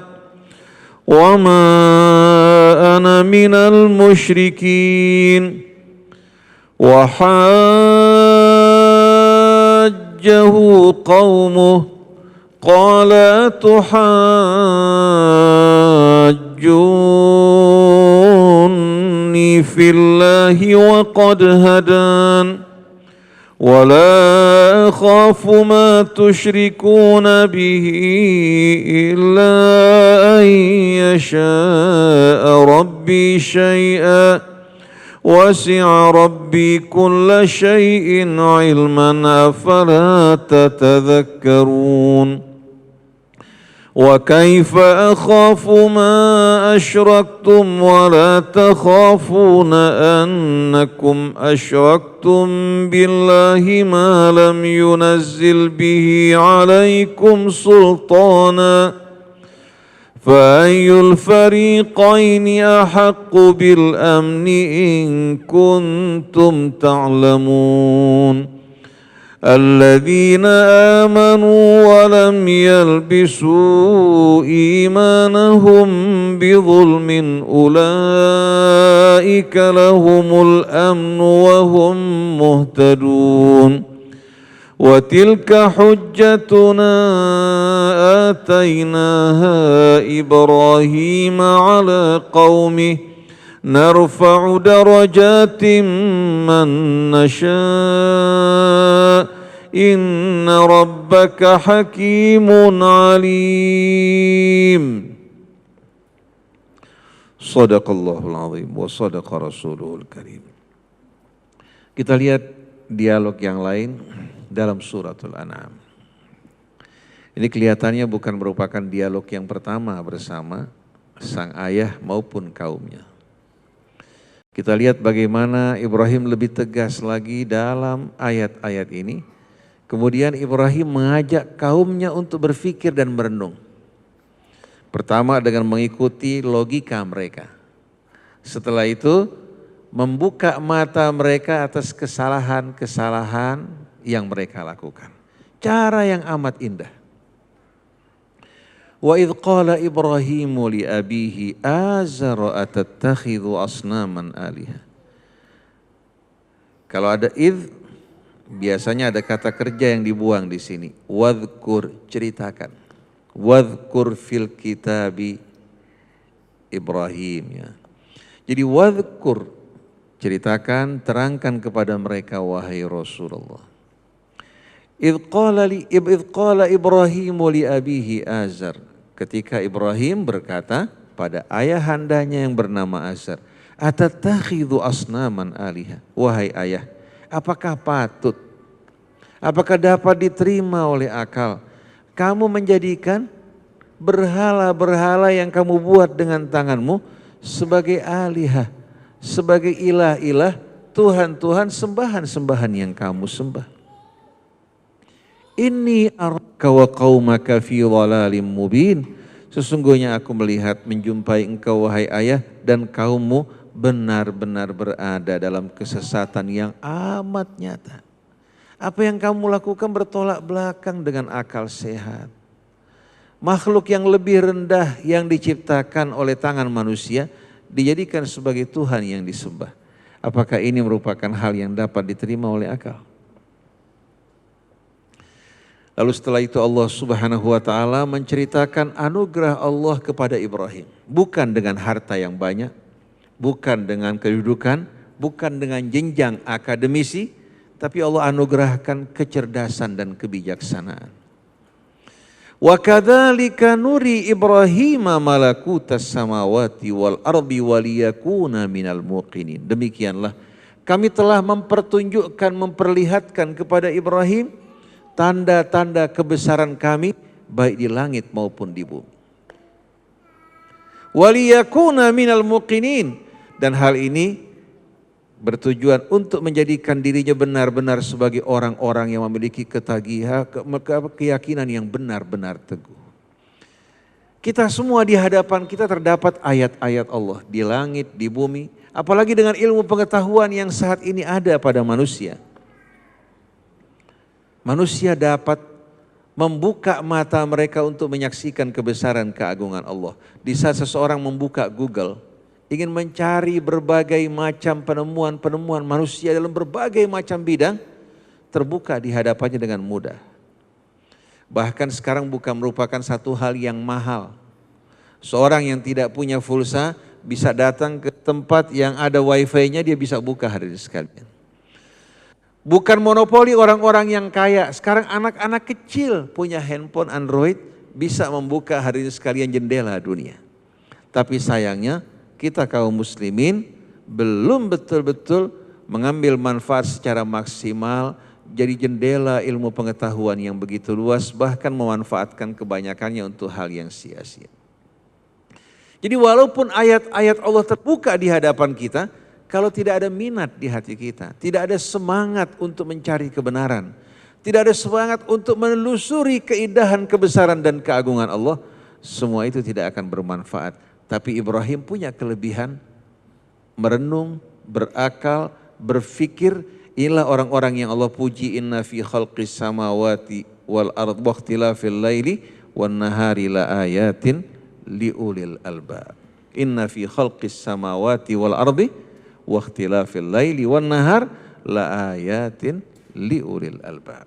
وَمَا أَنَا مِنَ الْمُشْرِكِينَ وحاجه قومه قال أتحاجوني في الله وقد هدان ولا أخاف ما تشركون به إلا أن يشاء ربي شيئا وسع ربي كل شيء علما أفلا تتذكرون وكيف أخاف ما أشركتم ولا تخافون أنكم أشركتم بالله ما لم ينزل به عليكم سلطانا فأي الفريقين أحق بالأمن إن كنتم تعلمون الذين آمنوا ولم يلبسوا إيمانهم بظلم أولئك لهم الأمن وهم مهتدون وتلك حجتنا آتيناها إبراهيم على قومه نرفع درجات من نشاء إن ربك حكيم عليم صدق الله العظيم وصدق رسوله الكريم. Kita lihat dialog yang lain dalam suratul An'am. Ini kelihatannya bukan merupakan dialog yang pertama bersama sang ayah maupun kaumnya. Kita lihat bagaimana Ibrahim lebih tegas lagi dalam ayat-ayat ini. Kemudian Ibrahim mengajak kaumnya untuk berpikir dan merenung. Pertama dengan mengikuti logika mereka. Setelah itu membuka mata mereka atas kesalahan-kesalahan yang mereka lakukan. Cara yang amat indah. Wa idh qala Ibrahimu li abihi azara atattakhidhu asnaman aliha. Kalau ada idh, biasanya ada kata kerja yang dibuang di sini. Wadhkur, ceritakan. Wadhkur fil kitabi Ibrahim, ya. Jadi wadhkur, ceritakan, terangkan kepada mereka wahai Rasulullah. Idh qala Ibrahimu li abihi Azar. Ketika Ibrahim berkata pada ayahandanya yang bernama Azar, atattakhidhu asnaman aliha. Wahai ayah, apakah patut, apakah dapat diterima oleh akal kamu menjadikan berhala-berhala yang kamu buat dengan tanganmu sebagai alihah, sebagai ilah-ilah, Tuhan-Tuhan, sembahan-sembahan yang kamu sembah. Inni araka wa qaumaka fi dhalalim mubin. Sesungguhnya aku melihat, menjumpai engkau wahai ayah dan kaummu benar-benar berada dalam kesesatan yang amat nyata. Apa yang kamu lakukan bertolak belakang dengan akal sehat. Makhluk yang lebih rendah yang diciptakan oleh tangan manusia dijadikan sebagai Tuhan yang disembah. Apakah ini merupakan hal yang dapat diterima oleh akal? Lalu setelah itu Allah Subhanahu wa taala menceritakan anugerah Allah kepada Ibrahim. Bukan dengan harta yang banyak, bukan dengan kedudukan, bukan dengan jenjang akademisi, tapi Allah anugerahkan kecerdasan dan kebijaksanaan. Wa kadzalika nuri Ibrahim malakutas samawati wal ardi waliyakuna minal muqinin. Demikianlah kami telah mempertunjukkan, memperlihatkan kepada Ibrahim tanda-tanda kebesaran kami baik di langit maupun di bumi. Waliyakuna minal muqinin, dan hal ini bertujuan untuk menjadikan dirinya benar-benar sebagai orang-orang yang memiliki keyakinan yang benar-benar teguh. Kita semua di hadapan kita terdapat ayat-ayat Allah di langit, di bumi, apalagi dengan ilmu pengetahuan yang saat ini ada pada manusia. Manusia dapat membuka mata mereka untuk menyaksikan kebesaran keagungan Allah. Di saat seseorang membuka Google, ingin mencari berbagai macam penemuan-penemuan manusia dalam berbagai macam bidang, terbuka di hadapannya dengan mudah. Bahkan sekarang bukan merupakan satu hal yang mahal. Seorang yang tidak punya pulsa bisa datang ke tempat yang ada wifi-nya, dia bisa buka hadirin sekalian. Bukan monopoli orang-orang yang kaya. Sekarang anak-anak kecil punya handphone Android, bisa membuka hadirin sekalian jendela dunia. Tapi sayangnya kita kaum muslimin belum betul-betul mengambil manfaat secara maksimal, jadi jendela ilmu pengetahuan yang begitu luas, bahkan memanfaatkan kebanyakannya untuk hal yang sia-sia. Jadi walaupun ayat-ayat Allah terbuka di hadapan kita, kalau tidak ada minat di hati kita, tidak ada semangat untuk mencari kebenaran, tidak ada semangat untuk menelusuri keindahan, kebesaran dan keagungan Allah, semua itu tidak akan bermanfaat. Tapi Ibrahim punya kelebihan merenung, berakal, berfikir. Inilah orang-orang yang Allah puji, inna fi khalqis samawati wal ardh wa ikhtilafil laili wan nahari la ayatin liulil albab. Inna fi khalqis samawati wal ardh wa ikhtilafil laili wan nahar la ayatin liulil albab.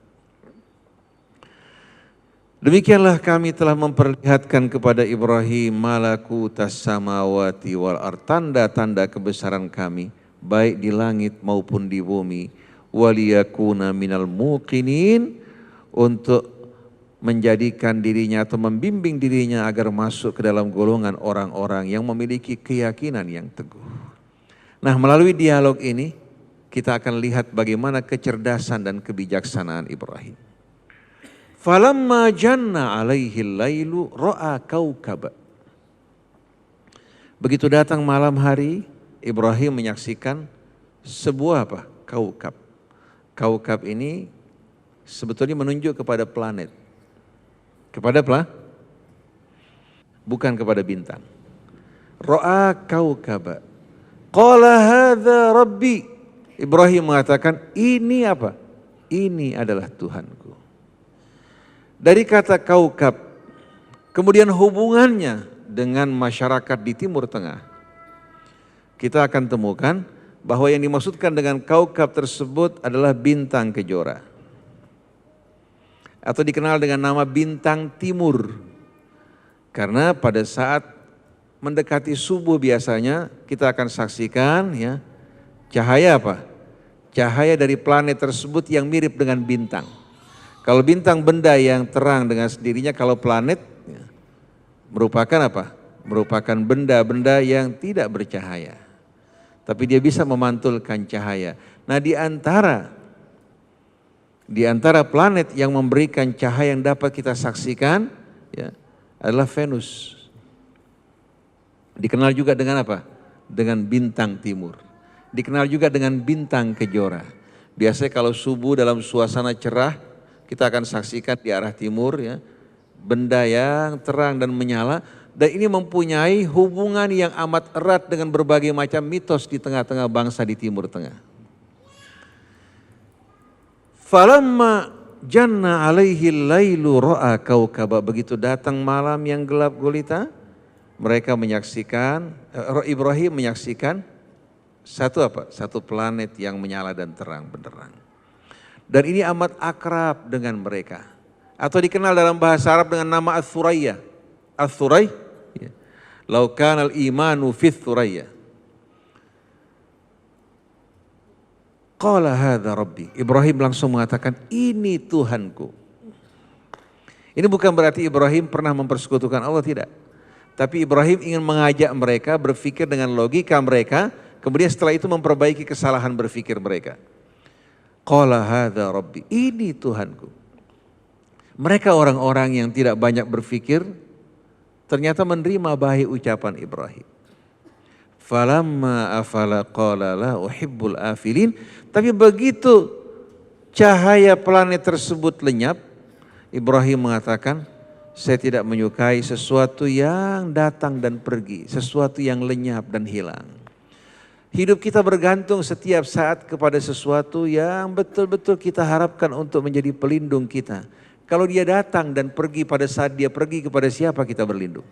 Demikianlah kami telah memperlihatkan kepada Ibrahim malakutas samawati wal ardh, tanda-tanda kebesaran kami baik di langit maupun di bumi, waliyakuna minal muqinin, untuk menjadikan dirinya atau membimbing dirinya agar masuk ke dalam golongan orang-orang yang memiliki keyakinan yang teguh. Nah, melalui dialog ini kita akan lihat bagaimana kecerdasan dan kebijaksanaan Ibrahim. Falamma janna alaihi lailu ra'a kaukaba. Begitu datang malam hari, Ibrahim menyaksikan sebuah apa? Kaukab. Kaukab ini sebetulnya menunjuk kepada planet. Kepada apa? Bukan kepada bintang. Ra'a kaukaba. Qala hadza rabbi. Ibrahim mengatakan, ini apa? Ini adalah Tuhanku. Dari kata kaukab, kemudian hubungannya dengan masyarakat di Timur Tengah, kita akan temukan bahwa yang dimaksudkan dengan kaukab tersebut adalah bintang kejora. Atau dikenal dengan nama bintang timur. Karena pada saat mendekati subuh biasanya kita akan saksikan ya, cahaya apa? Cahaya dari planet tersebut yang mirip dengan bintang. Kalau bintang benda yang terang dengan sendirinya, kalau planet ya, merupakan apa? Merupakan benda-benda yang tidak bercahaya. Tapi dia bisa memantulkan cahaya. Nah di antara planet yang memberikan cahaya yang dapat kita saksikan ya, adalah Venus. Dikenal juga dengan apa? Dengan bintang timur. Dikenal juga dengan bintang kejora. Biasanya kalau subuh dalam suasana cerah, kita akan saksikan di arah timur ya, benda yang terang dan menyala. Dan ini mempunyai hubungan yang amat erat dengan berbagai macam mitos di tengah-tengah bangsa di Timur Tengah. Falamma janna alaihi lailu ra'a kaukaba. Begitu datang malam yang gelap gulita, mereka menyaksikan, Ibrahim menyaksikan satu apa? Satu planet yang menyala dan terang benderang. Dan ini amat akrab dengan mereka. Atau dikenal dalam bahasa Arab dengan nama Ats-Tsuraya. Ats-Tsuray, ya. Lau kanal imanu fits-Tsuraya. Qala hadza rabbi. Ibrahim langsung mengatakan, ini Tuhanku. Ini bukan berarti Ibrahim pernah mempersekutukan Allah, tidak. Tapi Ibrahim ingin mengajak mereka berpikir dengan logika mereka, kemudian setelah itu memperbaiki kesalahan berpikir mereka. Qala hadza rabbi, ini Tuhanku. Mereka orang-orang yang tidak banyak berpikir, ternyata menerima baik ucapan Ibrahim. Falamma afala qala la uhibbul afilin. Tapi begitu cahaya planet tersebut lenyap, Ibrahim mengatakan, saya tidak menyukai sesuatu yang datang dan pergi, sesuatu yang lenyap dan hilang. Hidup kita bergantung setiap saat kepada sesuatu yang betul-betul kita harapkan untuk menjadi pelindung kita. Kalau dia datang dan pergi, pada saat dia pergi kepada siapa kita berlindung?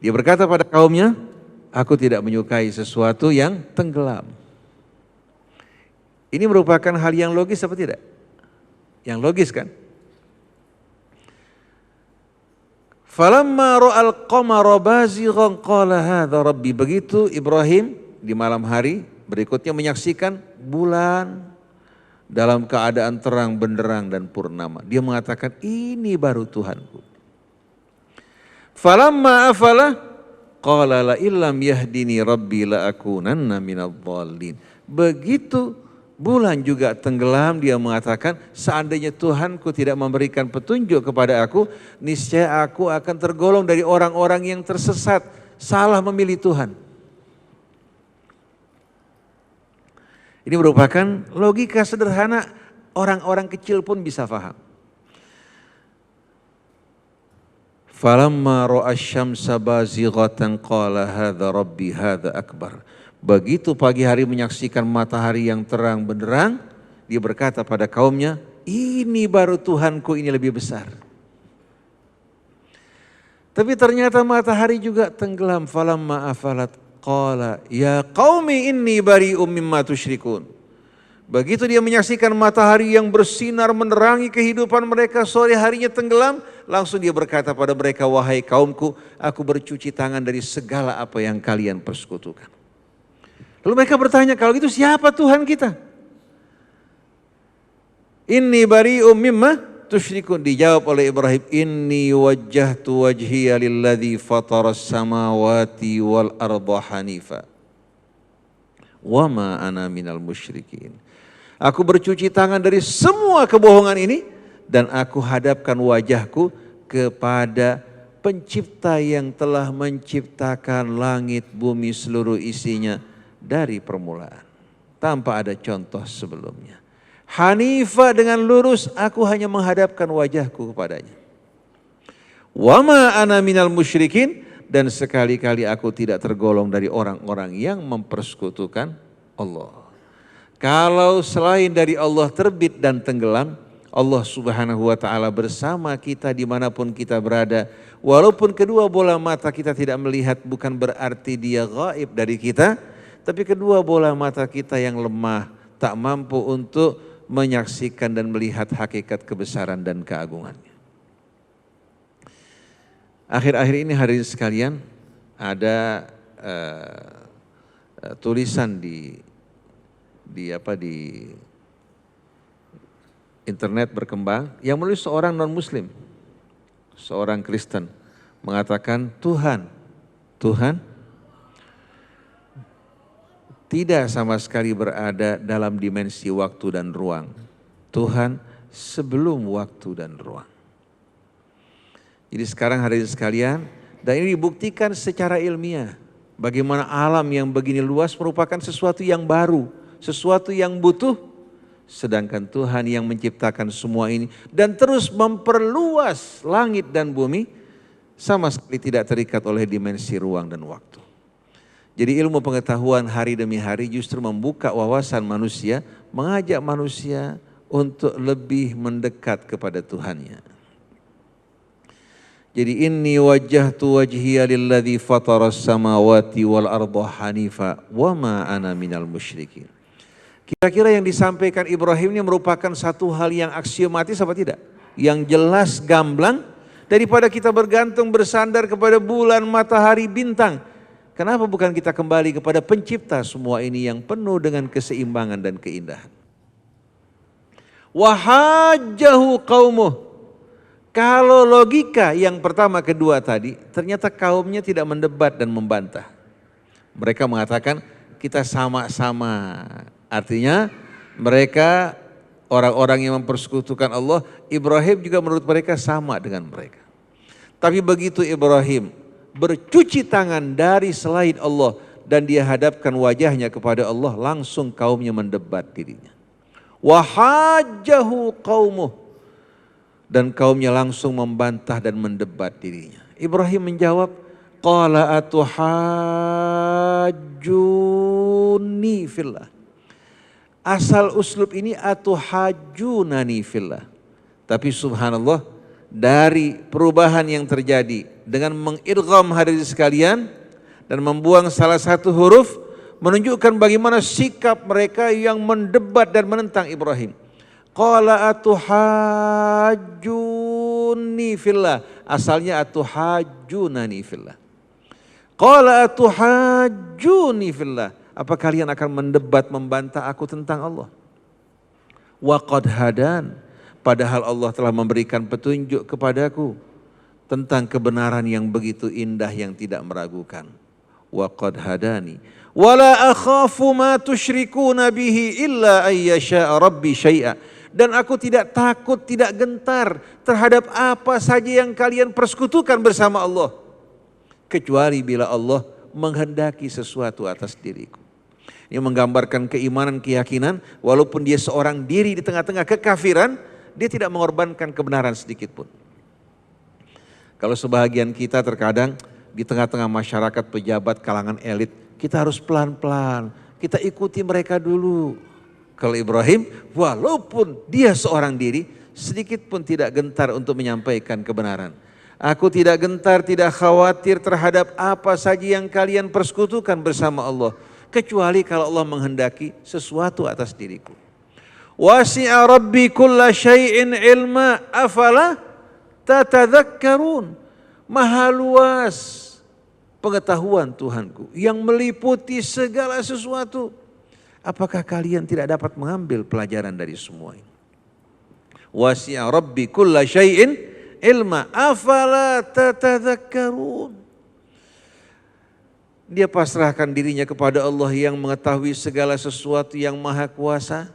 Dia berkata pada kaumnya, aku tidak menyukai sesuatu yang tenggelam. Ini merupakan hal yang logis apa tidak? Yang logis kan? Falamma ra'al qamara bazighan qala hadza rabbi. Begitu Ibrahim di malam hari berikutnya menyaksikan bulan dalam keadaan terang benderang dan purnama. Dia mengatakan, ini baru Tuhanku. Falamma afala qala la illam yahdini rabbi la akunanna minadh dhallin. Begitu bulan juga tenggelam, dia mengatakan, seandainya Tuhanku tidak memberikan petunjuk kepada aku, niscaya aku akan tergolong dari orang-orang yang tersesat, salah memilih Tuhan. Ini merupakan logika sederhana, orang-orang kecil pun bisa paham. Falamma ra'a asy-syamsa bazighatan qala hadza rabbi hadza akbar. Begitu pagi hari menyaksikan matahari yang terang benderang, dia berkata pada kaumnya, ini baru Tuhanku, ini lebih besar. Tapi ternyata matahari juga tenggelam. Falamma afalat qala ya qaumi inni bari'um mimma tusyrikun. Begitu dia menyaksikan matahari yang bersinar menerangi kehidupan mereka, sore harinya tenggelam, langsung dia berkata pada mereka, wahai kaumku, aku bercuci tangan dari segala apa yang kalian persekutukan. Lalu mereka bertanya, kalau gitu siapa Tuhan kita? Inni bari'um mimma tusyrikun. Dijawab oleh Ibrahim, inni wajjahtu wajhiya lilladzi fataras samawati wal arda hanifa wa ma ana minal musyrikin. Aku bercuci tangan dari semua kebohongan ini dan aku hadapkan wajahku kepada pencipta yang telah menciptakan langit, bumi, seluruh isinya dari permulaan. Tanpa ada contoh sebelumnya. Hanifa dengan lurus, aku hanya menghadapkan wajahku kepadanya. Wa ma ana minal musyrikin, dan sekali-kali aku tidak tergolong dari orang-orang yang mempersekutukan Allah. Kalau selain dari Allah terbit dan tenggelam, Allah Subhanahu wa ta'ala bersama kita dimanapun kita berada. Walaupun kedua bola mata kita tidak melihat, bukan berarti dia gaib dari kita, tapi kedua bola mata kita yang lemah tak mampu untuk menyaksikan dan melihat hakikat kebesaran dan keagungannya. Akhir-akhir ini hadirin sekalian, ada tulisan di internet berkembang yang menulis seorang non-muslim, seorang Kristen, mengatakan Tuhan tidak sama sekali berada dalam dimensi waktu dan ruang. Tuhan sebelum waktu dan ruang. Jadi sekarang hadirin sekalian, dan ini dibuktikan secara ilmiah. Bagaimana alam yang begini luas merupakan sesuatu yang baru, sesuatu yang butuh. Sedangkan Tuhan yang menciptakan semua ini dan terus memperluas langit dan bumi, sama sekali tidak terikat oleh dimensi ruang dan waktu. Jadi ilmu pengetahuan hari demi hari justru membuka wawasan manusia, mengajak manusia untuk lebih mendekat kepada Tuhannya. Jadi inni wajjahtu wajhiya lilladzi fataras samawati wal arda hanifa wa ma ana minal musyrikin. Kira-kira yang disampaikan Ibrahim ini merupakan satu hal yang aksiomatis apa tidak? Yang jelas gamblang, daripada kita bergantung bersandar kepada bulan, matahari, bintang. Kenapa bukan kita kembali kepada pencipta semua ini yang penuh dengan keseimbangan dan keindahan? Wahajjahu qaumuh. Kalau logika yang pertama kedua tadi, ternyata kaumnya tidak mendebat dan membantah. Mereka mengatakan kita sama-sama. Artinya mereka orang-orang yang mempersekutukan Allah, Ibrahim juga menurut mereka sama dengan mereka. Tapi begitu Ibrahim bercuci tangan dari selain Allah dan dia hadapkan wajahnya kepada Allah, langsung kaumnya mendebat dirinya. Wahajjahu qaumuh. Dan kaumnya langsung membantah dan mendebat dirinya. Ibrahim menjawab, qala atuhajjuni fillah. Asal uslub ini atuhajjunani fillah. Tapi subhanallah, dari perubahan yang terjadi dengan mengidgham hadirin sekalian dan membuang salah satu huruf, menunjukkan bagaimana sikap mereka yang mendebat dan menentang Ibrahim. Qala atuhajjuni fillah. Asalnya atuhajjunani fillah. Qala atuhajjuni fillah. Apa kalian akan mendebat, membantah aku tentang Allah? Wa qad hadan. Padahal Allah telah memberikan petunjuk kepadaku tentang kebenaran yang begitu indah yang tidak meragukan. Wa qad hadani. Wala akhafu ma tusyrikuna bihi illa ayyasha rabbi syai'a. Dan aku tidak takut, tidak gentar terhadap apa saja yang kalian persekutukan bersama Allah. Kecuali bila Allah menghendaki sesuatu atas diriku. Ini menggambarkan keimanan, keyakinan, walaupun dia seorang diri di tengah-tengah kekafiran, dia tidak mengorbankan kebenaran sedikit pun. Kalau sebahagian kita terkadang di tengah-tengah masyarakat, pejabat, kalangan elit, kita harus pelan-pelan, kita ikuti mereka dulu. Kalau Ibrahim, walaupun dia seorang diri, sedikit pun tidak gentar untuk menyampaikan kebenaran. Aku tidak gentar, tidak khawatir terhadap apa saja yang kalian persekutukan bersama Allah. Kecuali kalau Allah menghendaki sesuatu atas diriku. Wasi'a rabbi kulla syai'in ilma afala tatadzakkarun. Maha luas pengetahuan Tuhanku yang meliputi segala sesuatu. Apakah kalian tidak dapat mengambil pelajaran dari semua ini? Wasi'a rabbi kulla syai'in ilma afala tatadzakkarun. Dia pasrahkan dirinya kepada Allah yang mengetahui segala sesuatu, yang maha kuasa.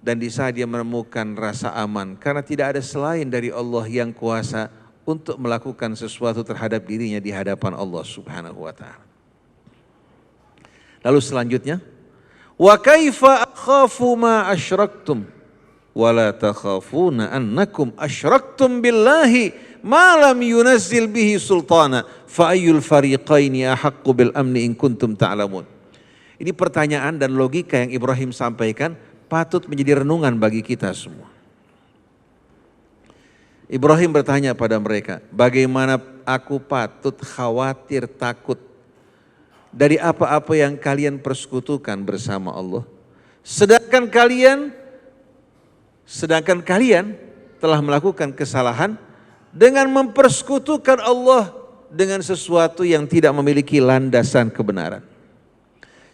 Dan di saat dia menemukan rasa aman, karena tidak ada selain dari Allah yang kuasa untuk melakukan sesuatu terhadap dirinya di hadapan Allah Subhanahu wa taala. Lalu selanjutnya, wa kaifa akhafu ma asyraktum wa la takhafuna annakum asyraktum billahi ma lam yunazzil bihi sultana fa ayyul fariqaini ahaqqu bil amni in kuntum ta'lamun. Ini pertanyaan dan logika yang Ibrahim sampaikan patut menjadi renungan bagi kita semua. Ibrahim bertanya pada mereka, bagaimana aku patut khawatir, takut dari apa-apa yang kalian persekutukan bersama Allah. Sedangkan kalian telah melakukan kesalahan dengan mempersekutukan Allah dengan sesuatu yang tidak memiliki landasan kebenaran.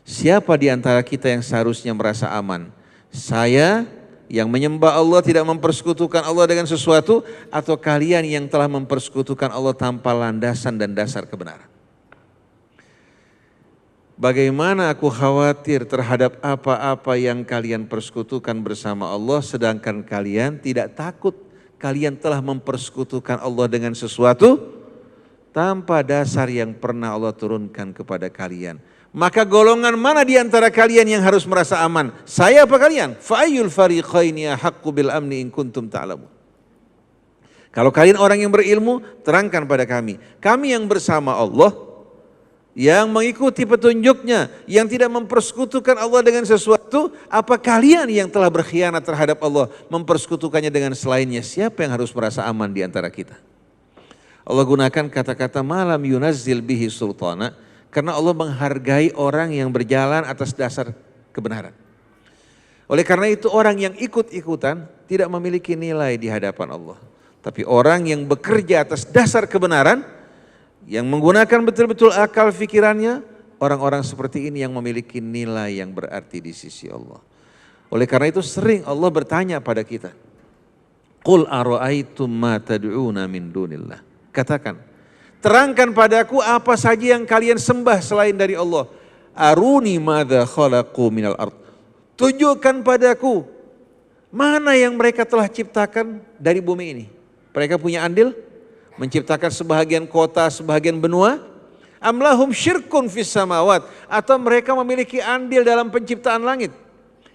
Siapa di antara kita yang seharusnya merasa aman? Saya yang menyembah Allah tidak mempersekutukan Allah dengan sesuatu, atau kalian yang telah mempersekutukan Allah tanpa landasan dan dasar kebenaran? Bagaimana aku khawatir terhadap apa-apa yang kalian persekutukan bersama Allah, sedangkan kalian tidak takut kalian telah mempersekutukan Allah dengan sesuatu tanpa dasar yang pernah Allah turunkan kepada kalian. Maka golongan mana di antara kalian yang harus merasa aman? Saya apa kalian? Fa ayyul fariqaini ahaqqu bil amni in kuntum ta'lamun. Kalau kalian orang yang berilmu, terangkan pada kami. Kami yang bersama Allah, yang mengikuti petunjuknya, yang tidak mempersekutukan Allah dengan sesuatu, apa kalian yang telah berkhianat terhadap Allah, mempersekutukannya dengan selainnya? Siapa yang harus merasa aman di antara kita? Allah gunakan kata-kata malam yunazzil bihi sultana, karena Allah menghargai orang yang berjalan atas dasar kebenaran. Oleh karena itu orang yang ikut-ikutan tidak memiliki nilai di hadapan Allah. Tapi orang yang bekerja atas dasar kebenaran, yang menggunakan betul-betul akal fikirannya, orang-orang seperti ini yang memiliki nilai yang berarti di sisi Allah. Oleh karena itu sering Allah bertanya pada kita, Qul ara'aitum ma tad'una min dunillah. Katakan, terangkan padaku apa saja yang kalian sembah selain dari Allah. Aruni madza khalaqu minal ard. Tunjukkan padaku mana yang mereka telah ciptakan dari bumi ini. Mereka punya andil menciptakan sebahagian kota, sebahagian benua. Am lahum syirkun fis samawat, atau mereka memiliki andil dalam penciptaan langit.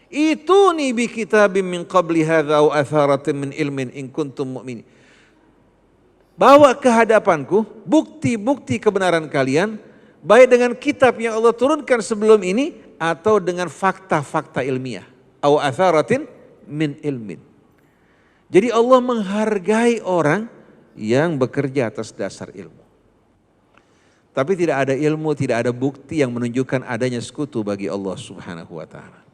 Ituni bi kitabim min qabli hadza aw atharatin min ilmin in kuntum mu'minin. Bawa ke hadapanku bukti-bukti kebenaran kalian, baik dengan kitab yang Allah turunkan sebelum ini atau dengan fakta-fakta ilmiah. Aw atharatin min ilmin. Jadi Allah menghargai orang yang bekerja atas dasar ilmu. Tapi tidak ada ilmu, tidak ada bukti yang menunjukkan adanya sekutu bagi Allah Subhanahu wa taala.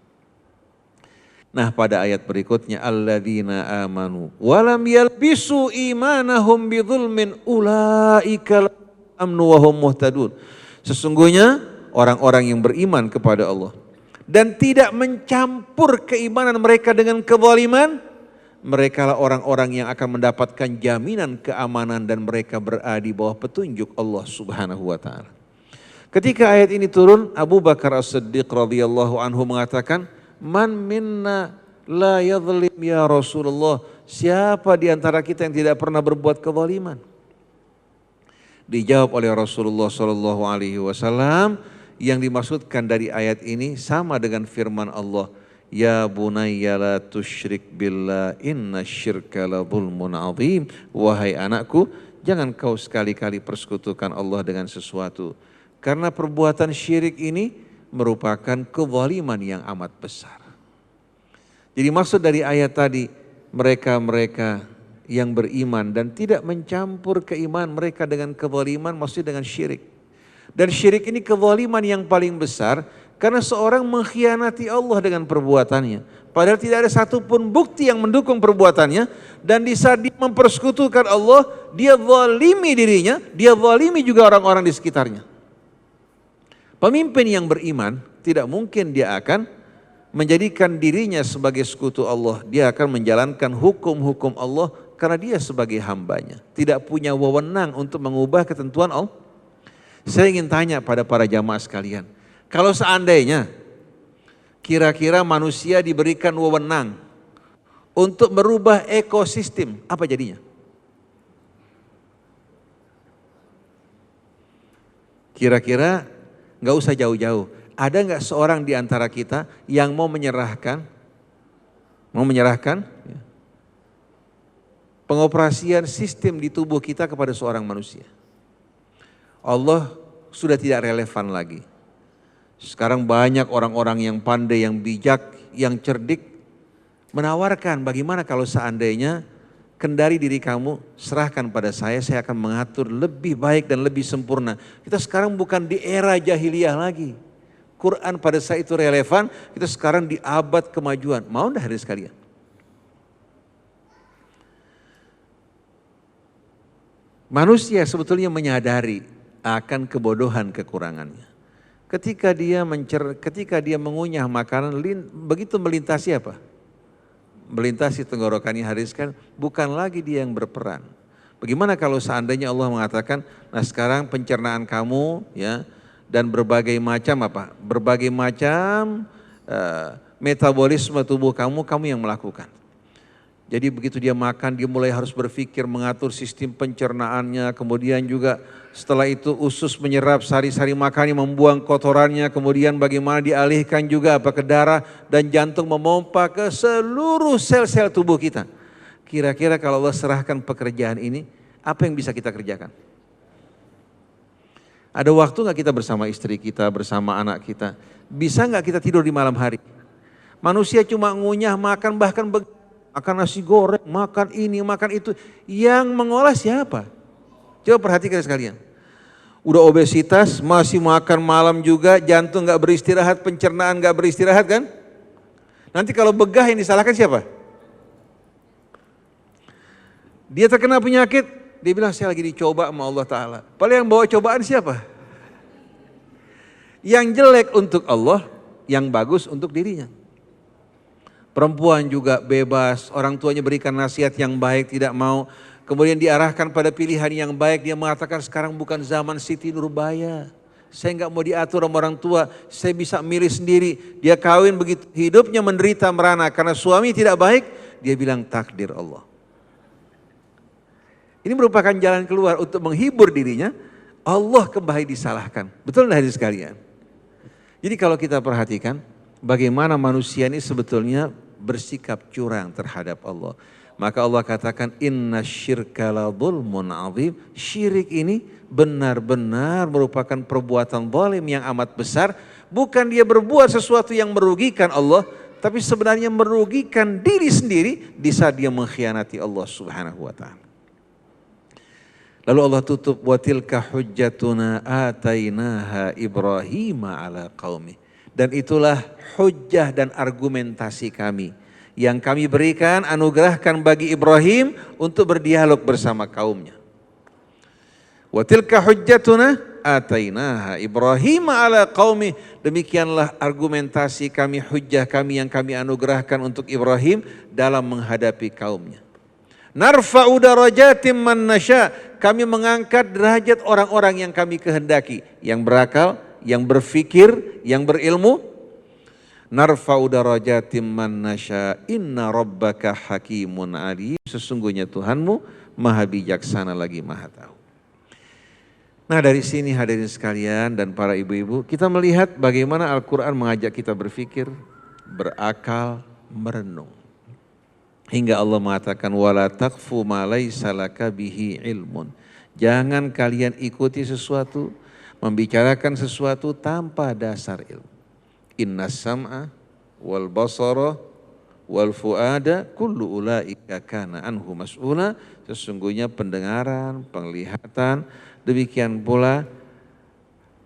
Nah, pada ayat berikutnya, alladzina amanu walam yalbisu imanahum bidzulmin ulaika amnu wa hum muhtadun. Sesungguhnya orang-orang yang beriman kepada Allah dan tidak mencampur keimanan mereka dengan kezaliman, merekalah orang-orang yang akan mendapatkan jaminan keamanan dan mereka berada di bawah petunjuk Allah Subhanahu wa taala. Ketika ayat ini turun, Abu Bakar As-Siddiq radhiyallahu anhu mengatakan, man minna la yadhlim ya Rasulullah. Siapa di antara kita yang tidak pernah berbuat kezaliman? Dijawab oleh Rasulullah sallallahu alaihi wasallam, yang dimaksudkan dari ayat ini sama dengan firman Allah, ya bunayya la tusyrik billah inna syirka la zulmun azim. Wahai anakku, jangan kau sekali-kali persekutukan Allah dengan sesuatu, karena perbuatan syirik ini merupakan kezaliman yang amat besar. Jadi maksud dari ayat tadi, mereka-mereka yang beriman dan tidak mencampur keimanan mereka dengan kezaliman, maksudnya dengan syirik. Dan syirik ini kezaliman yang paling besar karena seorang mengkhianati Allah dengan perbuatannya. Padahal tidak ada satupun bukti yang mendukung perbuatannya, dan di saat dia mempersekutukan Allah, dia zalimi dirinya, dia zalimi juga orang-orang di sekitarnya. Pemimpin yang beriman tidak mungkin dia akan menjadikan dirinya sebagai sekutu Allah. Dia akan menjalankan hukum-hukum Allah karena dia sebagai hambanya. Tidak punya wewenang untuk mengubah ketentuan Allah. Saya ingin tanya pada para jamaah sekalian, kalau seandainya kira-kira manusia diberikan wewenang untuk merubah ekosistem, apa jadinya? Kira-kira nggak usah jauh-jauh. Ada nggak seorang di antara kita yang mau menyerahkan pengoperasian sistem di tubuh kita kepada seorang manusia? Allah sudah tidak relevan lagi. Sekarang banyak orang-orang yang pandai, yang bijak, yang cerdik menawarkan bagaimana kalau seandainya kendali diri kamu, serahkan pada saya akan mengatur lebih baik dan lebih sempurna. Kita sekarang bukan di era jahiliyah lagi. Quran pada saat itu relevan, kita sekarang di abad kemajuan. Mau enggak hadirin sekalian? Manusia sebetulnya menyadari akan kebodohan kekurangannya. Ketika dia mengunyah makanan, begitu melintasi apa? Melintasi tenggorokannya, hariskan, bukan lagi dia yang berperan. Bagaimana kalau seandainya Allah mengatakan, nah sekarang pencernaan kamu ya dan berbagai macam metabolisme tubuh kamu yang melakukan. Jadi begitu dia makan, dia mulai harus berpikir mengatur sistem pencernaannya, kemudian juga setelah itu usus menyerap sari-sari makannya, membuang kotorannya, kemudian bagaimana dialihkan juga ke darah dan jantung memompa ke seluruh sel-sel tubuh kita. Kira-kira kalau Allah serahkan pekerjaan ini, apa yang bisa kita kerjakan? Ada waktu nggak kita bersama istri kita, bersama anak kita? Bisa nggak kita tidur di malam hari? Manusia cuma ngunyah makan, bahkan makan nasi goreng, makan ini, makan itu. Yang mengolah siapa? Coba perhatikan sekalian. Udah obesitas, masih makan malam juga, jantung gak beristirahat, pencernaan gak beristirahat kan? Nanti kalau begah yang disalahkan siapa? Dia terkena penyakit, dia bilang saya lagi dicoba sama Allah Ta'ala. Padahal yang bawa cobaan siapa? Yang jelek untuk Allah, yang bagus untuk dirinya. Perempuan juga bebas, orang tuanya berikan nasihat yang baik, tidak mau. Kemudian diarahkan pada pilihan yang baik, dia mengatakan sekarang bukan zaman Siti Nurbaya. Saya enggak mau diatur sama orang tua, saya bisa milih sendiri. Dia kawin begitu, hidupnya menderita merana karena suami tidak baik, dia bilang takdir Allah. Ini merupakan jalan keluar untuk menghibur dirinya, Allah kembali disalahkan. Betul enggak hadirin sekalian? Jadi kalau kita perhatikan, bagaimana manusia ini sebetulnya bersikap curang terhadap Allah. Maka Allah katakan inna syirka la dzulmun azim. Syirik ini benar-benar merupakan perbuatan zalim yang amat besar. Bukan dia berbuat sesuatu yang merugikan Allah, tapi sebenarnya merugikan diri sendiri di saat dia mengkhianati Allah Subhanahu wa taala. Lalu Allah tutup wa tilka hujjatuna atainaha Ibrahim ala qaumi. Dan itulah hujjah dan argumentasi kami yang kami berikan, anugerahkan bagi Ibrahim untuk berdialog bersama kaumnya. Wa tilka hujjatuna atainaha Ibrahim ala qaumi. Demikianlah argumentasi kami, hujjah kami yang kami anugerahkan untuk Ibrahim dalam menghadapi kaumnya. Narfa'u darajatim man nasya. Kami mengangkat derajat orang-orang yang kami kehendaki, yang berakal, yang berfikir, yang berilmu. Narfa'u darajatim man nasya inna rabbaka hakimun alim. Sesungguhnya Tuhanmu maha bijaksana lagi maha tahu. Nah dari sini hadirin sekalian dan para ibu-ibu, kita melihat bagaimana Al-Quran mengajak kita berfikir, berakal, merenung. Hingga Allah mengatakan wala taqfu ma laisa laka bihi ilmun. Jangan kalian ikuti sesuatu, membicarakan sesuatu tanpa dasar ilmu. Innas sam'a wal basara wal fuada kullu ulaika kana anhu mas'ula. Sesungguhnya pendengaran, penglihatan, demikian pula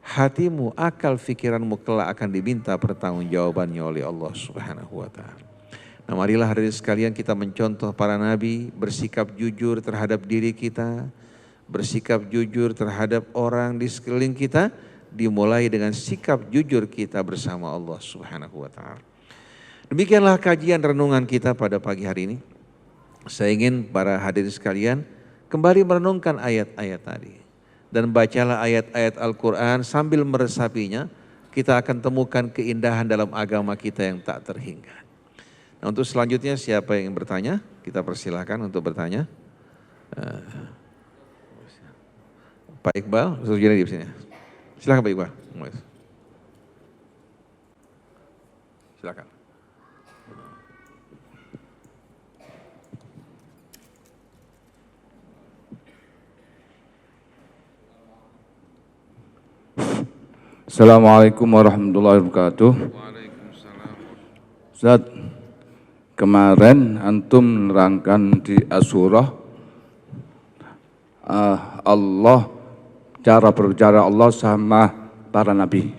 hatimu, akal, pikiranmu kelak akan diminta pertanggungjawabannya oleh Allah Subhanahu wa taala. Nah marilah hadirin sekalian kita mencontoh para nabi, bersikap jujur terhadap diri kita, bersikap jujur terhadap orang di sekeliling kita, dimulai dengan sikap jujur kita bersama Allah Subhanahu wa taala. Demikianlah kajian renungan kita pada pagi hari ini. Saya ingin para hadirin sekalian kembali merenungkan ayat-ayat tadi. Dan bacalah ayat-ayat Al-Quran sambil meresapinya, kita akan temukan keindahan dalam agama kita yang tak terhingga. Nah untuk selanjutnya siapa yang ingin bertanya? Kita persilahkan untuk bertanya. Pak Iqbal, di sini. Silakan Pak Iqbal. Silakan. Assalamualaikum warahmatullahi wabarakatuh. Waalaikumsalam. Ustaz, kemarin antum menerangkan di Asyurah Allah, cara berbicara Allah sama para nabi.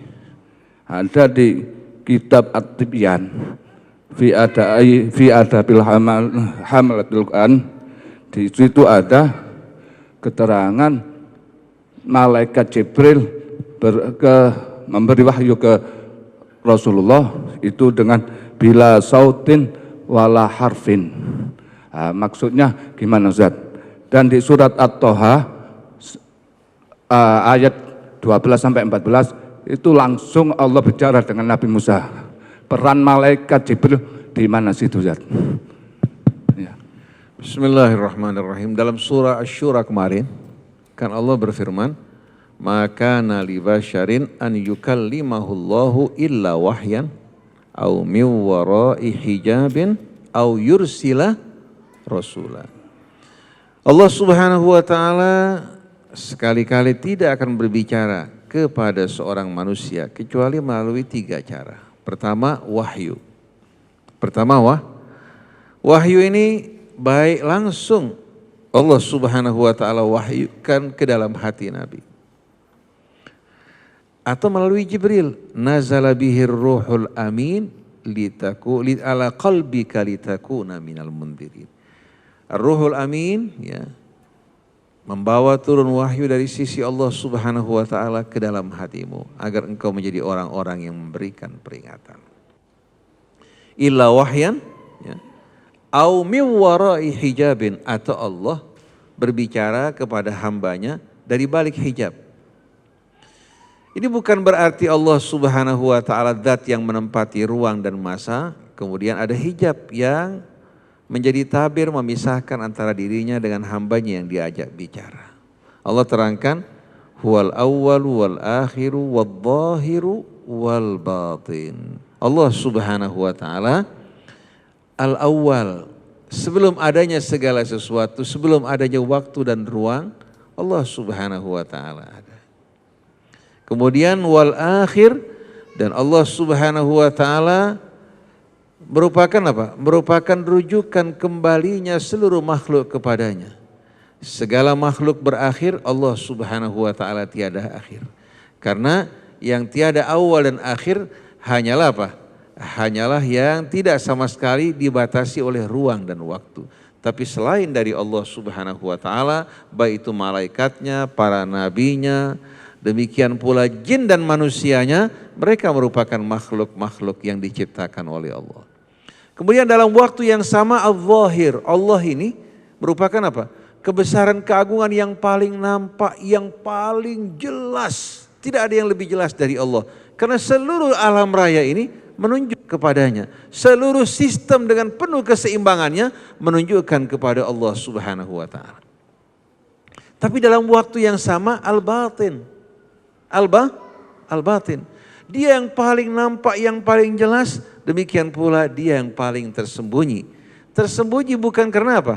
Ada di kitab At-Tibyan fi adabil hamalatul Quran. Di situ ada keterangan malaikat Jibril memberi wahyu ke Rasulullah itu dengan bila sautin wala harfin. Maksudnya gimana Ustaz? Dan di surat At-Toha ayat 12 sampai 14 itu langsung Allah bicara dengan Nabi Musa. Peran malaikat Jibril di mana situ Ustaz? Ya. Bismillahirrahmanirrahim. Dalam surah Asy-Syura kemarin kan Allah berfirman, maka nali basyarin an yukallimahullahu illa wahyan au min wara'i hijabin au yursila rasula. Allah Subhanahu wa taala sekali-kali tidak akan berbicara kepada seorang manusia kecuali melalui 3 cara. Pertama, wahyu. Wahyu ini baik langsung Allah Subhanahu wa taala wahyukan ke dalam hati Nabi, atau melalui Jibril, nazala bihir ruhul amin ala qalbika litakuna minal mundirin. Ar-ruhul amin ya, membawa turun wahyu dari sisi Allah Subhanahu wa taala ke dalam hatimu agar engkau menjadi orang-orang yang memberikan peringatan. Illa wahyan ya, au min wara'i hijabin, atau Allah berbicara kepada hambanya dari balik hijab. Ini bukan berarti Allah Subhanahu wa taala zat yang menempati ruang dan masa, kemudian ada hijab yang menjadi tabir memisahkan antara dirinya dengan hambanya yang diajak bicara. Allah terangkan, huwal awwal wal akhiru wal zahiru wal batin. Allah Subhanahu wa taala al-awwal, sebelum adanya segala sesuatu, sebelum adanya waktu dan ruang, Allah Subhanahu wa taala ada. Kemudian wal akhir, dan Allah Subhanahu wa taala merupakan apa? Merupakan rujukan kembalinya seluruh makhluk kepadanya. Segala makhluk berakhir, Allah Subhanahu wa taala tiada akhir. Karena yang tiada awal dan akhir hanyalah apa? Hanyalah yang tidak sama sekali dibatasi oleh ruang dan waktu. Tapi selain dari Allah Subhanahu wa taala, baik itu malaikatnya, para nabinya, demikian pula jin dan manusianya, mereka merupakan makhluk-makhluk yang diciptakan oleh Allah. Kemudian dalam waktu yang sama al-zahir, Allah ini merupakan apa? Kebesaran keagungan yang paling nampak, yang paling jelas. Tidak ada yang lebih jelas dari Allah. Karena seluruh alam raya ini menunjuk kepadanya. Seluruh sistem dengan penuh keseimbangannya menunjukkan kepada Allah Subhanahu wa taala. Tapi dalam waktu yang sama al-batin. Al-batin. Dia yang paling nampak, yang paling jelas, demikian pula dia yang paling tersembunyi. Tersembunyi bukan karena apa?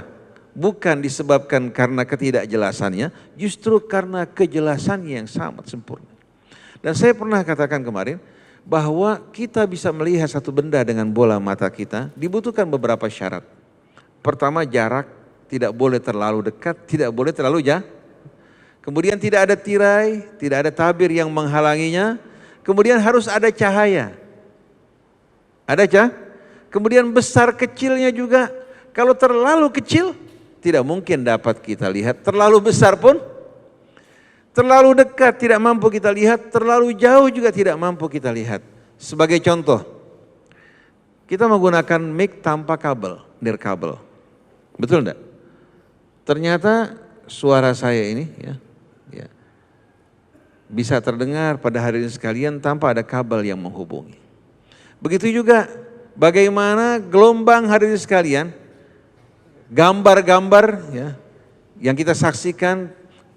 Bukan disebabkan karena ketidakjelasannya, justru karena kejelasannya yang sangat sempurna. Dan saya pernah katakan kemarin bahwa kita bisa melihat satu benda dengan bola mata kita, dibutuhkan beberapa syarat. Pertama, jarak, tidak boleh terlalu dekat, tidak boleh terlalu jauh. Kemudian tidak ada tirai, tidak ada tabir yang menghalanginya. Kemudian harus ada cahaya. Ada cahaya. Kemudian besar kecilnya juga. Kalau terlalu kecil tidak mungkin dapat kita lihat. Terlalu besar pun, terlalu dekat tidak mampu kita lihat. Terlalu jauh juga tidak mampu kita lihat. Sebagai contoh, kita menggunakan mic tanpa kabel, nirkabel. Betul enggak? Ternyata suara saya ini ya, bisa terdengar pada hadirin sekalian tanpa ada kabel yang menghubungi. Begitu juga bagaimana gelombang hadirin sekalian, gambar-gambar ya, yang kita saksikan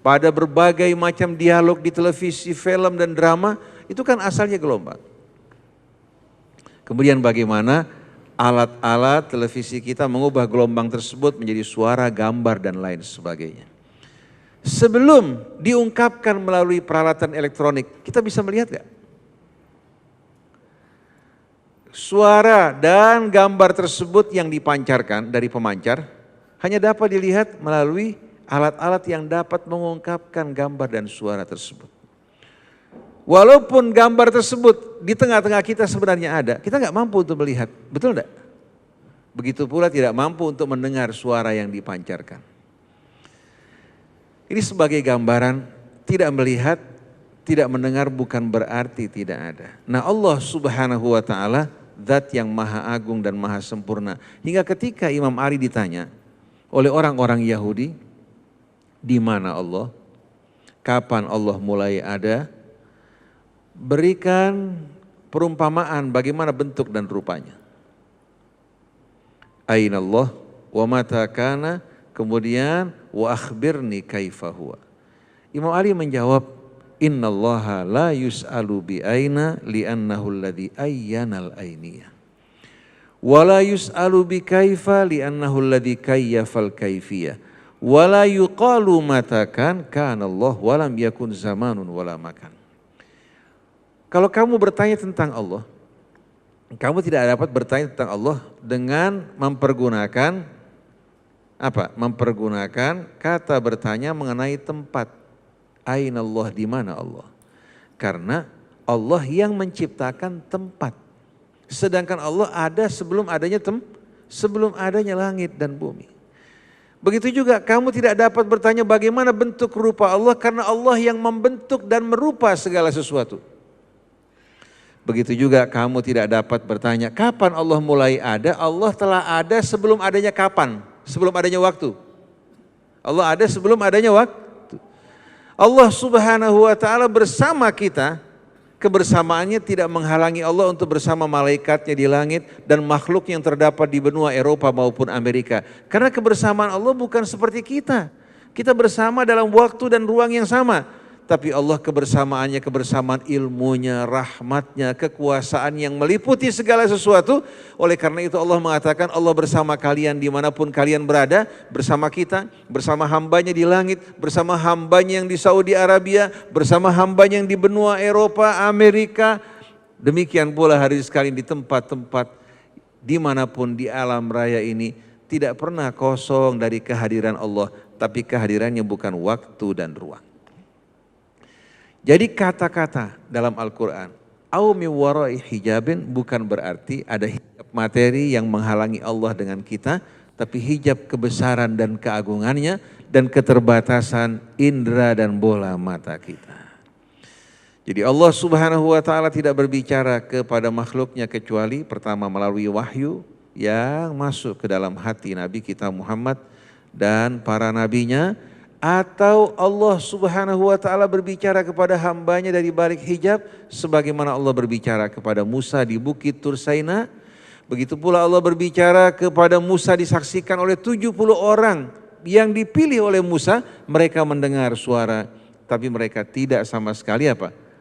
pada berbagai macam dialog di televisi, film dan drama, itu kan asalnya gelombang. Kemudian bagaimana alat-alat televisi kita mengubah gelombang tersebut menjadi suara, gambar dan lain sebagainya. Sebelum diungkapkan melalui peralatan elektronik, kita bisa melihat gak? Suara dan gambar tersebut yang dipancarkan dari pemancar hanya dapat dilihat melalui alat-alat yang dapat mengungkapkan gambar dan suara tersebut. Walaupun gambar tersebut di tengah-tengah kita sebenarnya ada, kita nggak mampu untuk melihat, betul enggak? Begitu pula tidak mampu untuk mendengar suara yang dipancarkan. Ini sebagai gambaran, tidak melihat, tidak mendengar bukan berarti tidak ada. Nah Allah Subhanahu wa Ta'ala Zat yang maha agung dan maha sempurna. Hingga ketika Imam Ali ditanya oleh orang-orang Yahudi, di mana Allah? Kapan Allah mulai ada? Berikan perumpamaan bagaimana bentuk dan rupanya. Aina Allah wa mata kana, kemudian wa akhbirni kaifa huwa. Imam Ali menjawab, innallaha la yus'alu bi aina li'annahu alladhi ayyanal ainiyah. Wa la yus'alu bi kaifa li'annahu alladhi kayyafal kaifiyah. Wa la yuqalu mata kana Allah wa lam yakun zamanun wala makan. Kalau kamu bertanya tentang Allah, kamu tidak dapat bertanya tentang Allah dengan mempergunakan apa? Mempergunakan kata bertanya mengenai tempat. Aina Allah, di mana Allah? Karena Allah yang menciptakan tempat. Sedangkan Allah ada sebelum adanya langit dan bumi. Begitu juga kamu tidak dapat bertanya bagaimana bentuk rupa Allah karena Allah yang membentuk dan merupa segala sesuatu. Begitu juga kamu tidak dapat bertanya kapan Allah mulai ada, Allah telah ada sebelum adanya kapan? Sebelum adanya waktu. Allah ada sebelum adanya waktu. Allah Subhanahu wa Ta'ala bersama kita, kebersamaannya tidak menghalangi Allah untuk bersama malaikatnya di langit dan makhluk yang terdapat di benua Eropa maupun Amerika. Karena kebersamaan Allah bukan seperti kita. Kita bersama dalam waktu dan ruang yang sama. Tapi Allah kebersamaannya, kebersamaan ilmunya, rahmatnya, kekuasaan yang meliputi segala sesuatu. Oleh karena itu Allah mengatakan Allah bersama kalian dimanapun kalian berada. Bersama kita, bersama hambanya di langit, bersama hambanya yang di Saudi Arabia, bersama hambanya yang di benua Eropa, Amerika. Demikian pula hari sekali di tempat-tempat dimanapun di alam raya ini. Tidak pernah kosong dari kehadiran Allah. Tapi kehadirannya bukan waktu dan ruang. Jadi kata-kata dalam Al-Quran, au mi warai hijabin bukan berarti ada hijab materi yang menghalangi Allah dengan kita, tapi hijab kebesaran dan keagungannya dan keterbatasan indera dan bola mata kita. Jadi Allah Subhanahu wa Ta'ala tidak berbicara kepada makhluknya kecuali pertama melalui wahyu yang masuk ke dalam hati Nabi kita Muhammad dan para nabinya. Atau Allah Subhanahu wa Ta'ala berbicara kepada hambanya dari balik hijab sebagaimana Allah berbicara kepada Musa di Bukit Tursaina. Begitu pula Allah berbicara kepada Musa disaksikan oleh 70 orang yang dipilih oleh Musa. Mereka mendengar suara tapi mereka tidak sama sekali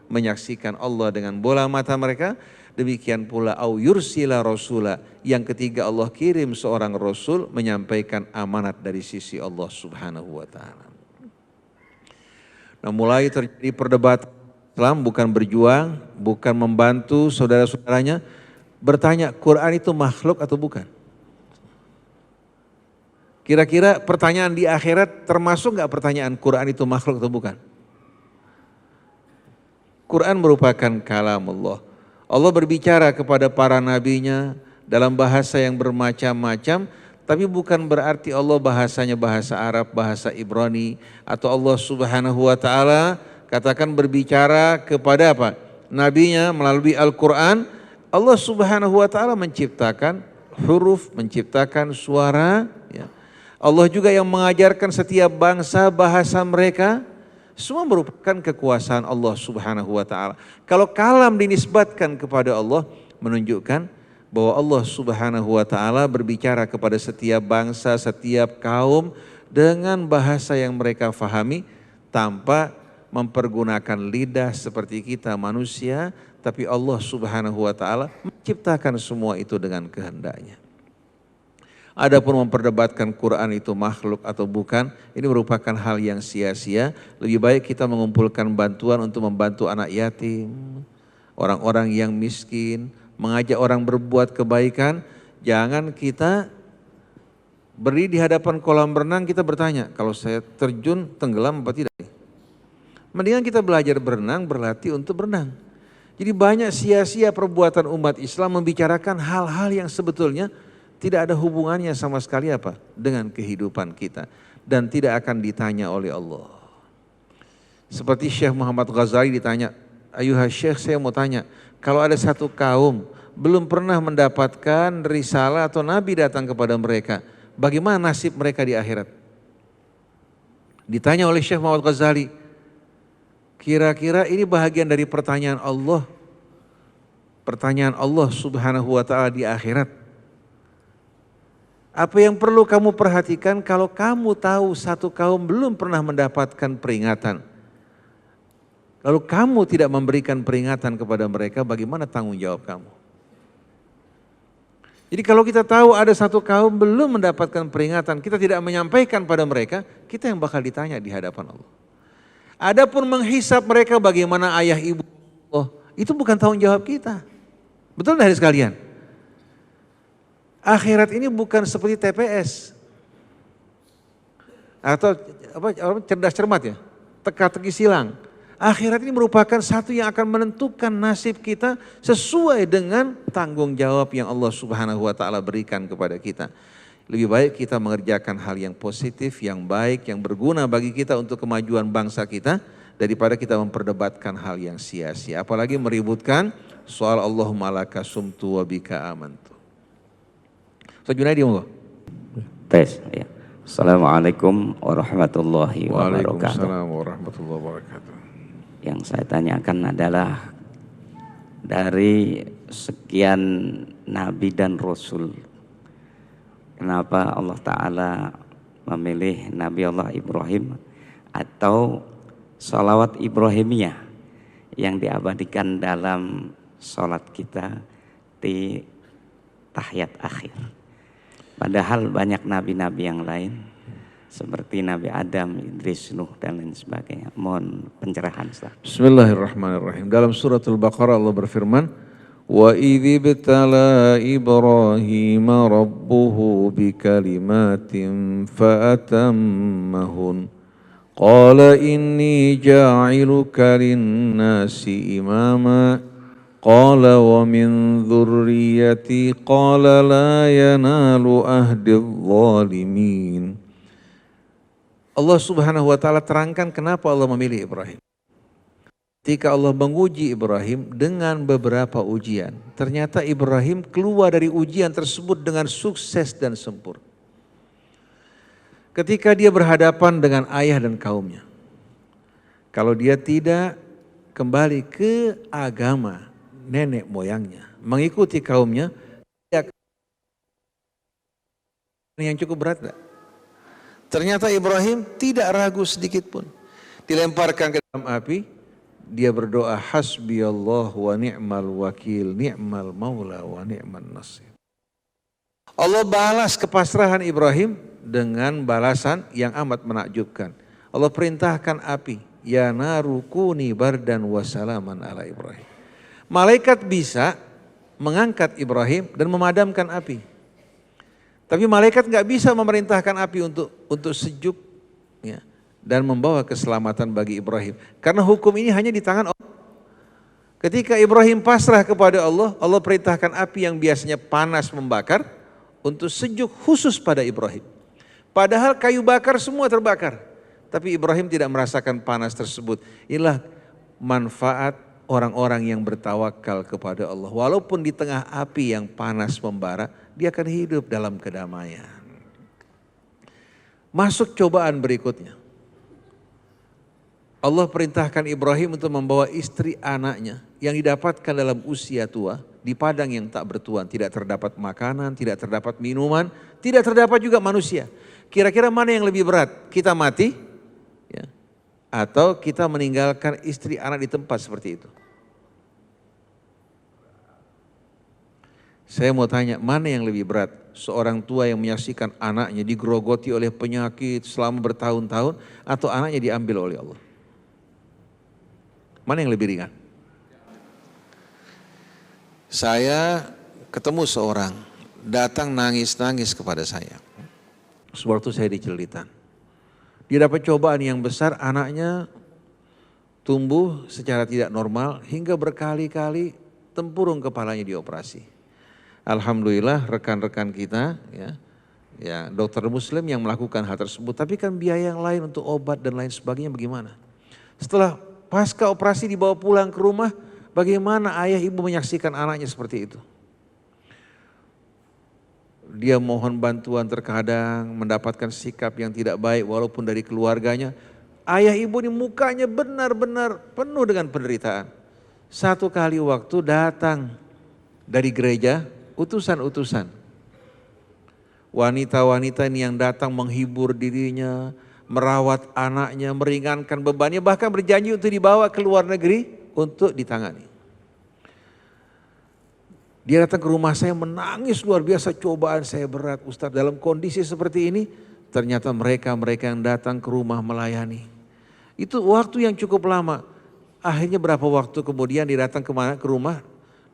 menyaksikan Allah dengan bola mata mereka. Demikian pula au yursila rasula, yang ketiga Allah kirim seorang rasul menyampaikan amanat dari sisi Allah Subhanahu wa Ta'ala. Nah, mulai terjadi perdebatan Islam bukan berjuang, bukan membantu saudara-saudaranya, bertanya Quran itu makhluk atau bukan? Kira-kira pertanyaan di akhirat termasuk gak pertanyaan Quran itu makhluk atau bukan? Quran merupakan kalam Allah. Allah berbicara kepada para nabinya dalam bahasa yang bermacam-macam, tapi bukan berarti Allah bahasanya bahasa Arab, bahasa Ibrani, atau Allah Subhanahu wa Ta'ala katakan berbicara kepada nabinya melalui Al-Quran. Allah Subhanahu wa Ta'ala menciptakan huruf, menciptakan suara. Ya. Allah juga yang mengajarkan setiap bangsa bahasa mereka. Semua merupakan kekuasaan Allah Subhanahu wa Ta'ala. Kalau kalam dinisbatkan kepada Allah, menunjukkan bahwa Allah Subhanahu wa Ta'ala berbicara kepada setiap bangsa, setiap kaum dengan bahasa yang mereka fahami, tanpa mempergunakan lidah seperti kita manusia, tapi Allah Subhanahu wa taala menciptakan semua itu dengan kehendaknya. Adapun memperdebatkan Quran itu makhluk atau bukan, ini merupakan hal yang sia-sia. Lebih baik kita mengumpulkan bantuan untuk membantu anak yatim, orang-orang yang miskin, mengajak orang berbuat kebaikan. Jangan kita berdiri di hadapan kolam renang kita bertanya, kalau saya terjun tenggelam apa tidak? Mendingan kita belajar berenang, berlatih untuk berenang. Jadi banyak sia-sia perbuatan umat Islam membicarakan hal-hal yang sebetulnya tidak ada hubungannya sama sekali apa dengan kehidupan kita dan tidak akan ditanya oleh Allah. Seperti Syekh Muhammad Ghazali ditanya, "Ayuhah Syekh, saya mau tanya, kalau ada satu kaum belum pernah mendapatkan risalah atau nabi datang kepada mereka, bagaimana nasib mereka di akhirat?" Ditanya oleh Syekh Muhammad Ghazali, kira-kira ini bahagian dari pertanyaan Allah Subhanahu wa taala di akhirat. Apa yang perlu kamu perhatikan kalau kamu tahu satu kaum belum pernah mendapatkan peringatan, lalu kamu tidak memberikan peringatan kepada mereka, bagaimana tanggung jawab kamu? Jadi kalau kita tahu ada satu kaum belum mendapatkan peringatan, kita tidak menyampaikan pada mereka, kita yang bakal ditanya di hadapan Allah. Adapun menghisap mereka bagaimana ayah ibu, itu bukan tanggung jawab kita. Betul dari sekalian? Akhirat ini bukan seperti TPS atau cerdas cermat ya, teka-teki silang. Akhirat ini merupakan satu yang akan menentukan nasib kita sesuai dengan tanggung jawab yang Allah Subhanahu wa taala berikan kepada kita. Lebih baik kita mengerjakan hal yang positif, yang baik, yang berguna bagi kita untuk kemajuan bangsa kita daripada kita memperdebatkan hal yang sia-sia, apalagi meributkan soal Allahumma laka sumtu wa bika amantu. Ustaz Junaidi monggo. Tes ya. Assalamualaikum warahmatullahi wabarakatuh. Waalaikumsalam warahmatullahi wabarakatuh. Yang saya tanyakan adalah dari sekian nabi dan rasul, kenapa Allah Ta'ala memilih Nabi Allah Ibrahim atau sholawat Ibrahimiyah yang diabadikan dalam sholat kita di tahiyat akhir? Padahal banyak nabi-nabi yang lain seperti Nabi Adam, Idris, Nuh dan lain sebagainya. Mohon pencerahan, Ustaz. Bismillahirrahmanirrahim. Dalam suratul Baqarah Allah berfirman, "Wa idh ibtala Ibrahim rabbuhu bikalimatin fa'atammahun. Qala inni ja'iluka lin-nasi imama." Qala wa min dzurriyyati qala la yanalu ahdidz zalimin. Allah Subhanahu wa taala terangkan kenapa Allah memilih Ibrahim. Ketika Allah menguji Ibrahim dengan beberapa ujian, ternyata Ibrahim keluar dari ujian tersebut dengan sukses dan sempurna. Ketika dia berhadapan dengan ayah dan kaumnya, kalau dia tidak kembali ke agama nenek moyangnya, mengikuti kaumnya, yang cukup berat enggak? Ternyata Ibrahim tidak ragu sedikit pun. Dilemparkan ke dalam api, dia berdoa, hasbiyallah wa ni'mal wakil, ni'mal maula wa ni'man nasir. Allah balas kepasrahan Ibrahim dengan balasan yang amat menakjubkan. Allah perintahkan api, ya naru kuni bardan wa salaman ala Ibrahim. Malaikat bisa mengangkat Ibrahim dan memadamkan api. Tapi malaikat nggak bisa memerintahkan api untuk sejuk ya, dan membawa keselamatan bagi Ibrahim. Karena hukum ini hanya di tangan Allah. Ketika Ibrahim pasrah kepada Allah, Allah perintahkan api yang biasanya panas membakar untuk sejuk khusus pada Ibrahim. Padahal kayu bakar semua terbakar. Tapi Ibrahim tidak merasakan panas tersebut. Inilah manfaat orang-orang yang bertawakal kepada Allah. Walaupun di tengah api yang panas membara, dia akan hidup dalam kedamaian. Masuk cobaan berikutnya. Allah perintahkan Ibrahim untuk membawa istri anaknya yang didapatkan dalam usia tua di padang yang tak bertuan. Tidak terdapat makanan, tidak terdapat minuman, tidak terdapat juga manusia. Kira-kira mana yang lebih berat? Kita mati ya, atau kita meninggalkan istri anak di tempat seperti itu? Saya mau tanya, mana yang lebih berat? Seorang tua yang menyaksikan anaknya digerogoti oleh penyakit selama bertahun-tahun, atau anaknya diambil oleh Allah? Mana yang lebih ringan? Saya ketemu seorang, datang nangis-nangis kepada saya. Sewaktu saya di Celilitan. Dia dapat cobaan yang besar, anaknya tumbuh secara tidak normal hingga berkali-kali tempurung kepalanya dioperasi. Alhamdulillah rekan-rekan kita ya dokter muslim yang melakukan hal tersebut, tapi kan biaya yang lain untuk obat dan lain sebagainya bagaimana? Setelah pasca operasi dibawa pulang ke rumah, bagaimana ayah ibu menyaksikan anaknya seperti itu? Dia mohon bantuan, terkadang mendapatkan sikap yang tidak baik walaupun dari keluarganya. Ayah ibu ini mukanya benar-benar penuh dengan penderitaan. Satu kali waktu datang dari gereja utusan-utusan. Wanita-wanita ini yang datang menghibur dirinya, merawat anaknya, meringankan bebannya, bahkan berjanji untuk dibawa ke luar negeri untuk ditangani. Dia datang ke rumah saya menangis luar biasa, cobaan saya berat Ustaz. Dalam kondisi seperti ini ternyata mereka yang datang ke rumah melayani. Itu waktu yang cukup lama. Akhirnya berapa waktu kemudian dia datang ke rumah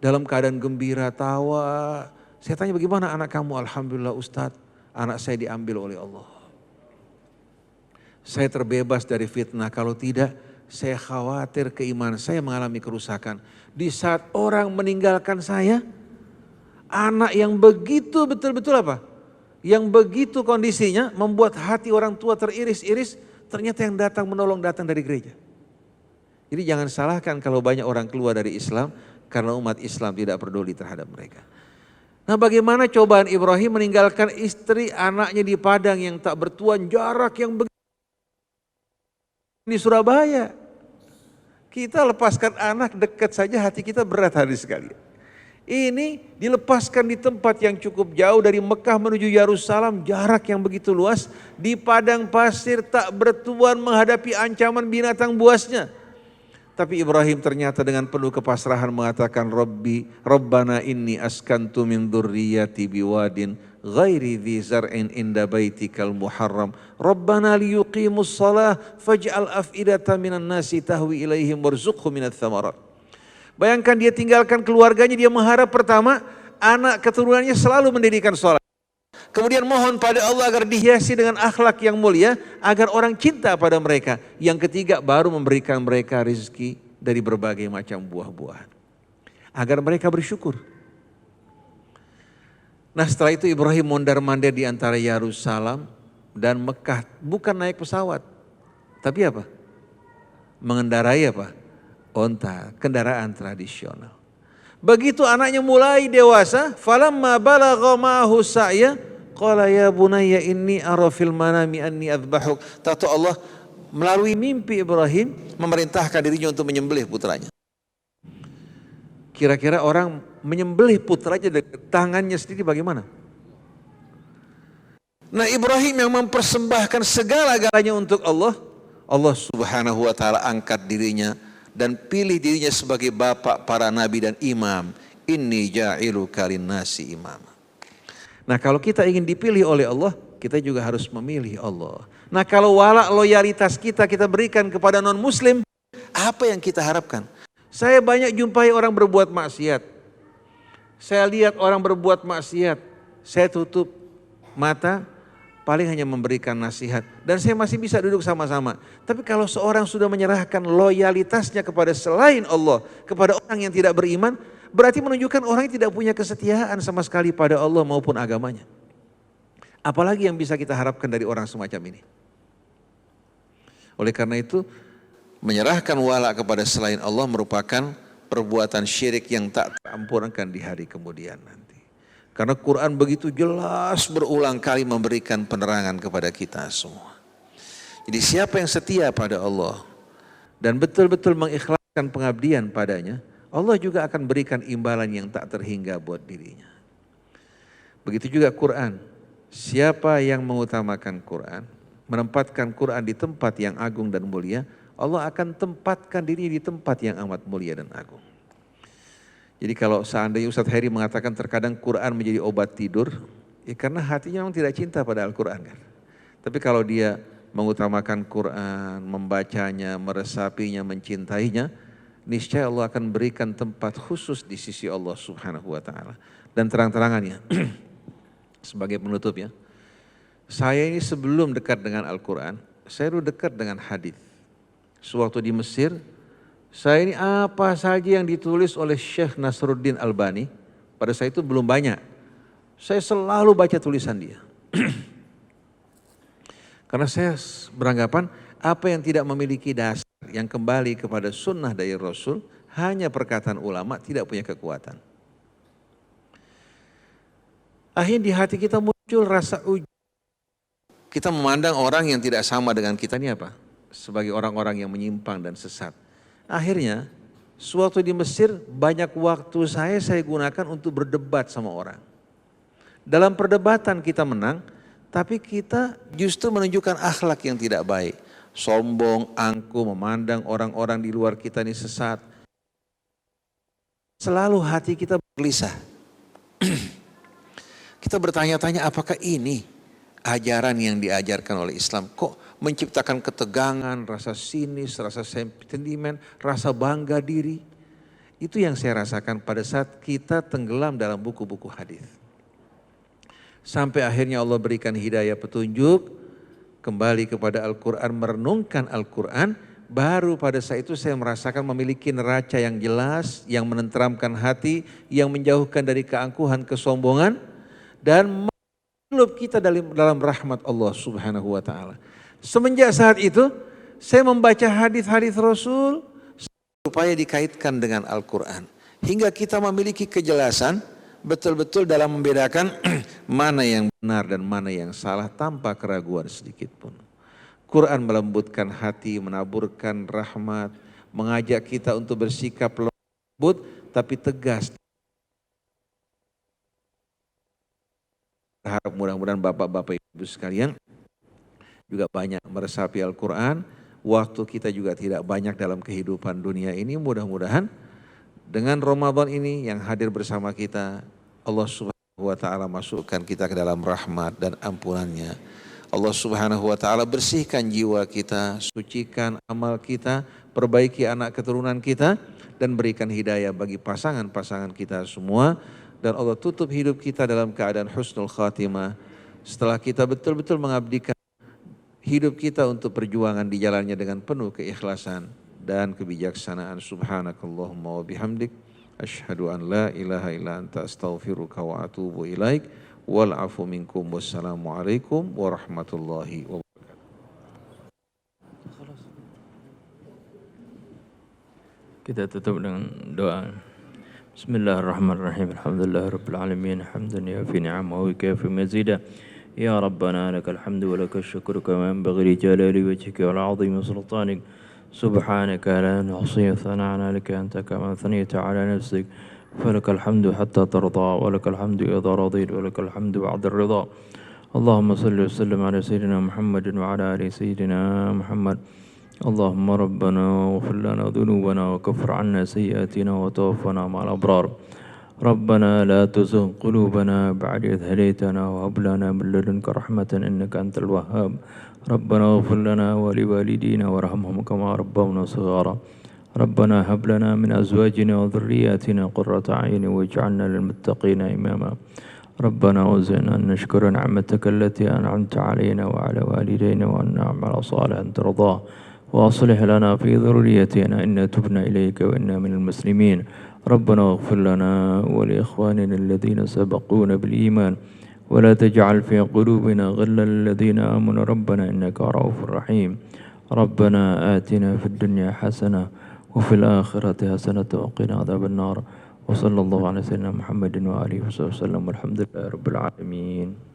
dalam keadaan gembira, tawa. Saya tanya, bagaimana anak kamu? Alhamdulillah Ustaz, anak saya diambil oleh Allah. Saya terbebas dari fitnah, kalau tidak saya khawatir keimanan saya mengalami kerusakan. Di saat orang meninggalkan saya, anak yang begitu betul-betul apa? Yang begitu kondisinya membuat hati orang tua teriris-iris, ternyata yang datang menolong datang dari gereja. Jadi jangan salahkan kalau banyak orang keluar dari Islam karena umat Islam tidak peduli terhadap mereka. Nah, bagaimana cobaan Ibrahim meninggalkan istri anaknya di padang yang tak bertuan, jarak yang begitu di Surabaya. Kita lepaskan anak dekat saja hati kita berat hari sekali. Ini dilepaskan di tempat yang cukup jauh dari Mekah menuju Yerusalem, jarak yang begitu luas, di padang pasir tak bertuan menghadapi ancaman binatang buasnya. Tapi Ibrahim ternyata dengan penuh kepasrahan mengatakan, Rabbana inni askantu min dzurriyyati biwadin ghairi dzi zar'in inda baitikal muharram. Rabbana liyuqimus shalah faj'al af'idatan minan nasi tahwi ilaihim warzuqhum minats tsamarat. Bayangkan dia tinggalkan keluarganya, dia mengharap pertama anak keturunannya selalu mendirikan sholat. Kemudian mohon pada Allah agar dihiasi dengan akhlak yang mulia, agar orang cinta pada mereka. Yang ketiga baru memberikan mereka rezeki dari berbagai macam buah-buahan, agar mereka bersyukur. Nah, setelah itu Ibrahim mondar-mandir di antara Yerusalem dan Mekah, bukan naik pesawat, tapi apa? Mengendarai apa? Onta, kendaraan tradisional. Begitu anaknya mulai dewasa, falamma balagha ma'ahu sa'ya qala ya bunayya inni ara fil manami anni adbahuk. Tahu Allah melalui mimpi Ibrahim memerintahkan dirinya untuk menyembelih putranya. Kira-kira orang menyembelih putranya dengan tangannya sendiri bagaimana? Nah, Ibrahim yang mempersembahkan segala-galanya untuk Allah, Allah Subhanahu wa taala angkat dirinya dan pilih dirinya sebagai bapak para nabi dan imam. Inni ja'iluka linnasi imam. Nah, kalau kita ingin dipilih oleh Allah, kita juga harus memilih Allah. Nah, kalau wala loyalitas kita berikan kepada non muslim, apa yang kita harapkan? Saya banyak jumpai orang berbuat maksiat. Saya lihat orang berbuat maksiat, saya tutup mata, paling hanya memberikan nasihat. Dan saya masih bisa duduk sama-sama. Tapi kalau seorang sudah menyerahkan loyalitasnya kepada selain Allah, kepada orang yang tidak beriman, berarti menunjukkan orang yang tidak punya kesetiaan sama sekali pada Allah maupun agamanya. Apalagi yang bisa kita harapkan dari orang semacam ini. Oleh karena itu, menyerahkan wala kepada selain Allah merupakan perbuatan syirik yang tak terampunkan di hari kemudian nanti. Karena Quran begitu jelas berulang kali memberikan penerangan kepada kita semua. Jadi siapa yang setia pada Allah dan betul-betul mengikhlaskan pengabdian padanya, Allah juga akan berikan imbalan yang tak terhingga buat dirinya. Begitu juga Quran. Siapa yang mengutamakan Quran, menempatkan Quran di tempat yang agung dan mulia, Allah akan tempatkan diri di tempat yang amat mulia dan agung. Jadi kalau seandainya Ustadz Heri mengatakan terkadang Quran menjadi obat tidur, ya karena hatinya memang tidak cinta pada Al-Quran kan. Tapi kalau dia mengutamakan Quran, membacanya, meresapinya, mencintainya, niscaya Allah akan berikan tempat khusus di sisi Allah Subhanahu wa taala. Dan terang-terangannya sebagai penutup ya. Saya ini sebelum dekat dengan Al-Quran, saya dulu dekat dengan hadis. Sewaktu di Mesir, saya ini apa saja yang ditulis oleh Syekh Nasruddin Albani, pada saat itu belum banyak. Saya selalu baca tulisan dia. Karena saya beranggapan apa yang tidak memiliki dasar, yang kembali kepada sunnah dari Rasul, hanya perkataan ulama tidak punya kekuatan. Akhirnya di hati kita muncul rasa ujub. Kita memandang orang yang tidak sama dengan kita ini apa? Sebagai orang-orang yang menyimpang dan sesat. Akhirnya, suatu di Mesir banyak waktu saya gunakan untuk berdebat sama orang. Dalam perdebatan kita menang, tapi kita justru menunjukkan akhlak yang tidak baik. Sombong, angkuh, memandang orang-orang di luar kita ini sesat. Selalu hati kita bergelisah. Kita bertanya-tanya apakah ini ajaran yang diajarkan oleh Islam? Kok menciptakan ketegangan, rasa sinis, rasa sentimen, rasa bangga diri? Itu yang saya rasakan pada saat kita tenggelam dalam buku-buku hadis. Sampai akhirnya Allah berikan hidayah petunjuk, kembali kepada Al-Quran, merenungkan Al-Quran, baru pada saat itu saya merasakan memiliki neraca yang jelas, yang menenteramkan hati, yang menjauhkan dari keangkuhan, kesombongan, dan hidup kita dalam rahmat Allah Subhanahu wa taala. Semenjak saat itu saya membaca hadis-hadis Rasul supaya dikaitkan dengan Al-Quran, hingga kita memiliki kejelasan betul-betul dalam membedakan mana yang benar dan mana yang salah tanpa keraguan sedikit pun. Quran melembutkan hati, menaburkan rahmat, mengajak kita untuk bersikap lembut tapi tegas. Harap mudah-mudahan bapak-bapak ibu sekalian juga banyak meresapi Al-Quran. Waktu kita juga tidak banyak dalam kehidupan dunia ini. Mudah-mudahan dengan Ramadan ini yang hadir bersama kita, Allah Subhanahu wa taala masukkan kita ke dalam rahmat dan ampunannya. Allah Subhanahu wa taala bersihkan jiwa kita, sucikan amal kita, perbaiki anak keturunan kita, dan berikan hidayah bagi pasangan-pasangan kita semua. Dan Allah tutup hidup kita dalam keadaan husnul khatimah. Setelah kita betul-betul mengabdikan hidup kita untuk perjuangan di jalannya dengan penuh keikhlasan dan kebijaksanaan. Subhanakallahumma wa bihamdik. Asyhadu an la ilaha illa anta astaghfiruka wa atubu ilaik. Wal afu minkum. Wassalamualaikum warahmatullahi wabarakatuh. Kita tutup dengan doa. Bismillahirrahmanirrahim. Alhamdulillahirabbil alamin. Hamdan yafi ni'amahu wa kafi mazida. Ya Rabbana lakal hamdu wa lakal syukru kama yanbaghi li jalali wajhika wa 'azimi sultanik. Subhanaka la nuhsi thana'an 'alaika anta kama thanayta 'ala nafsik. Falakal hamdu hatta tarda wa lakal hamdu idza radit wa lakal hamdu ba'da ar-ridha. Allahumma salli wa sallim ala sayyidina Muhammadin wa ala ali sayyidina Muhammad. اللهم ربنا واغفر لنا ذنوبنا وكفر عنا سيئاتنا وتوفنا مع الأبرار. ربنا لا تزغ قلوبنا بعد إذ هديتنا وهب لنا من لدنك رحمة إنك أنت الوهاب. ربنا اغفر لنا ولوالدينا وارحمهم كما ربونا صغارا. ربنا هب لنا من أزواجنا وذرياتنا قرة أعين واجعلنا للمتقين إماما. ربنا أوزعنا أن نشكر نعمتك التي أنعمت علينا وعلى والدينا وأن نعمل صالحا ترضاه. وأصلح لنا في ذريتنا إنا تبنا إليك وإنا من المسلمين. ربنا اغفر لنا ولإخواننا الذين سبقونا بالإيمان ولا تجعل في قلوبنا غلا للذين آمنوا ربنا إنك رؤوف رحيم. ربنا آتنا في الدنيا حسنة وفي الآخرة حسنة وقنا عذاب النار. وصلى الله على سيدنا محمد وآله وصحبه وسلم والحمد لله رب العالمين.